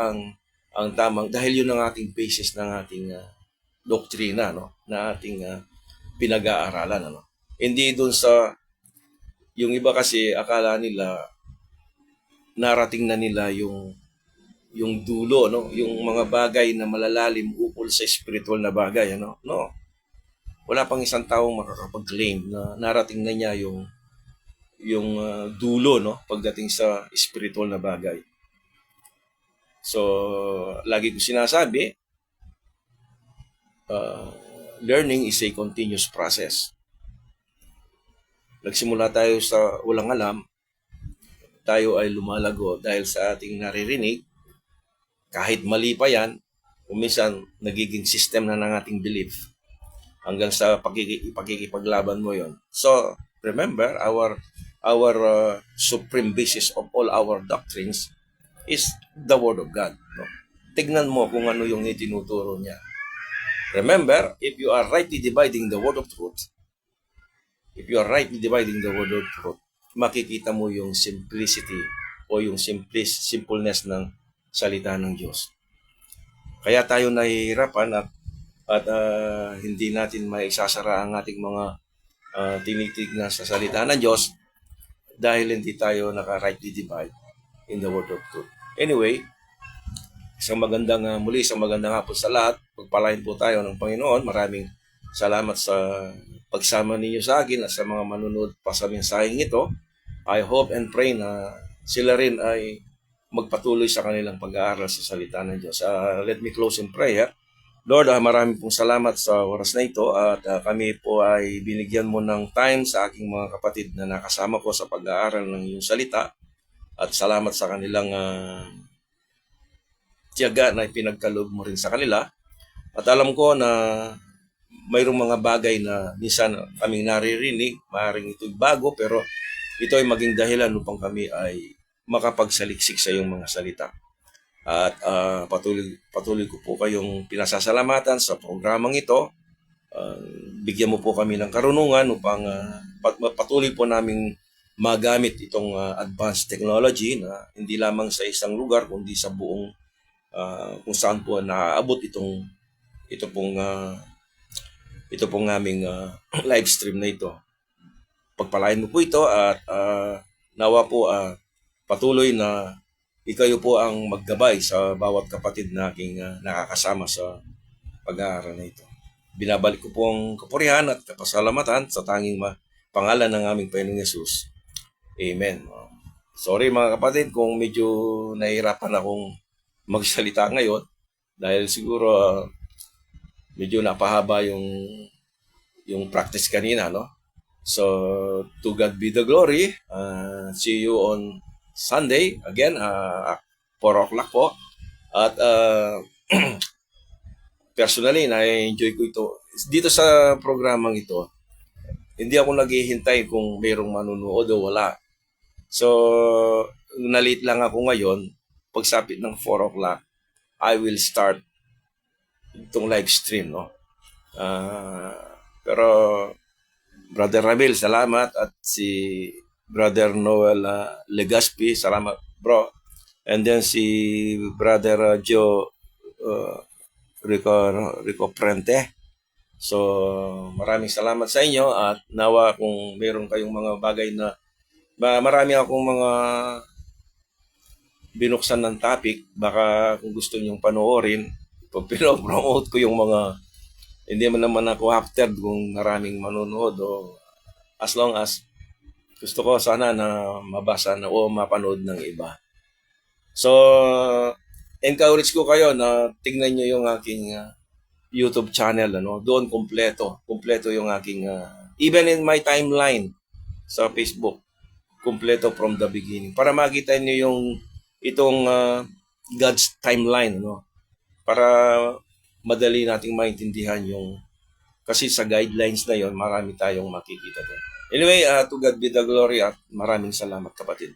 ang tamang, dahil yun ang ating basis ng ating doktrina, no, na ating pinag-aaralan, ano. Hindi doon sa yung iba kasi akala nila narating na nila yung dulo, no, yung mga bagay na malalalim ukol sa spiritual na bagay, ano. No, wala pang isang taong makakapag-claim na narating na niya yung dulo, no, pagdating sa spiritual na bagay. So lagi ko sinasabi, learning is a continuous process. Nagsimula tayo sa walang alam, tayo ay lumalago dahil sa ating naririnig, kahit mali pa yan, minsan nagiging system na ng ating belief hanggang sa pagkikipaglaban mo yon. So remember, our supreme basis of all our doctrines is the Word of God, no? Tignan mo kung ano yung itinuturo niya. Remember, if you are rightly dividing the word of truth, makikita mo yung simplicity o yung simpleness ng salita ng Diyos. Kaya tayo nahihirapan at hindi natin maisasara ang ating mga tinitignan sa salita ng Diyos dahil hindi tayo naka-rightly divide in the word of truth. Anyway, isang magandang hapon sa lahat. Pagpalain po tayo ng Panginoon. Maraming salamat sa pagsama ninyo sa akin at sa mga manunod pa sa mensaheng ito. I hope and pray na sila rin ay magpatuloy sa kanilang pag-aaral sa salita ng Diyos. Let me close in prayer. Lord, maraming pong salamat sa oras na ito at kami po ay binigyan mo ng time sa aking mga kapatid na nakasama ko sa pag-aaral ng iyong salita at salamat sa kanilang tiyaga na ipinagkaloob mo rin sa kanila. At alam ko na mayroong mga bagay na minsan kaming naririnig, maaaring ito'y bago, pero ito ay maging dahilan upang kami ay makapagsaliksik sa iyong mga salita. At patuloy ko po kayong pinasasalamatan sa programang ito. Bigyan mo po kami ng karunungan upang patuloy po naming magamit itong advanced technology na hindi lamang sa isang lugar kundi sa buong kung saan po naaabot ito pong aming live stream na ito. Pagpalain mo po ito at nawa po patuloy na ikayo po ang maggabay sa bawat kapatid na aking nakakasama sa pag-aaral na ito. Binabalik ko po ang kapurihan at kapasalamatan sa tanging pangalan ng aming Panginoong Yesus. Amen. Sorry mga kapatid kung medyo nahihirapan akong magsalita ngayon dahil siguro medyo napahaba yung practice kanina, no? So to God be the glory. See you on Sunday again, 4 o'clock po. At personally, na-enjoy ko ito. Dito sa programang ito, hindi ako naghihintay kung mayroong manunood o wala. So, na-late lang ako ngayon. Pagsapit ng 4 o'clock, I will start itong live stream, no? Pero, Brother Ramil, salamat. At si Brother Noel Legaspi, salamat, bro. And then si Brother Joe Rico Prente. So, maraming salamat sa inyo at nawa kung meron kayong mga bagay na marami akong mga binuksan ng topic, baka kung gusto nyong panoorin, pinopromote ko yung mga, hindi naman ako after kung maraming manonood o as long as gusto ko sana na mabasa na o mapanood ng iba. So, encourage ko kayo na tignan nyo yung aking YouTube channel. Ano? Doon kumpleto. Kumpleto yung aking, even in my timeline sa Facebook, kumpleto from the beginning. Para makita nyo yung itong God's timeline. Ano? Para madali nating maintindihan yung, kasi sa guidelines na yon marami tayong makikita doon. Anyway, to God be the glory at maraming salamat kapatid.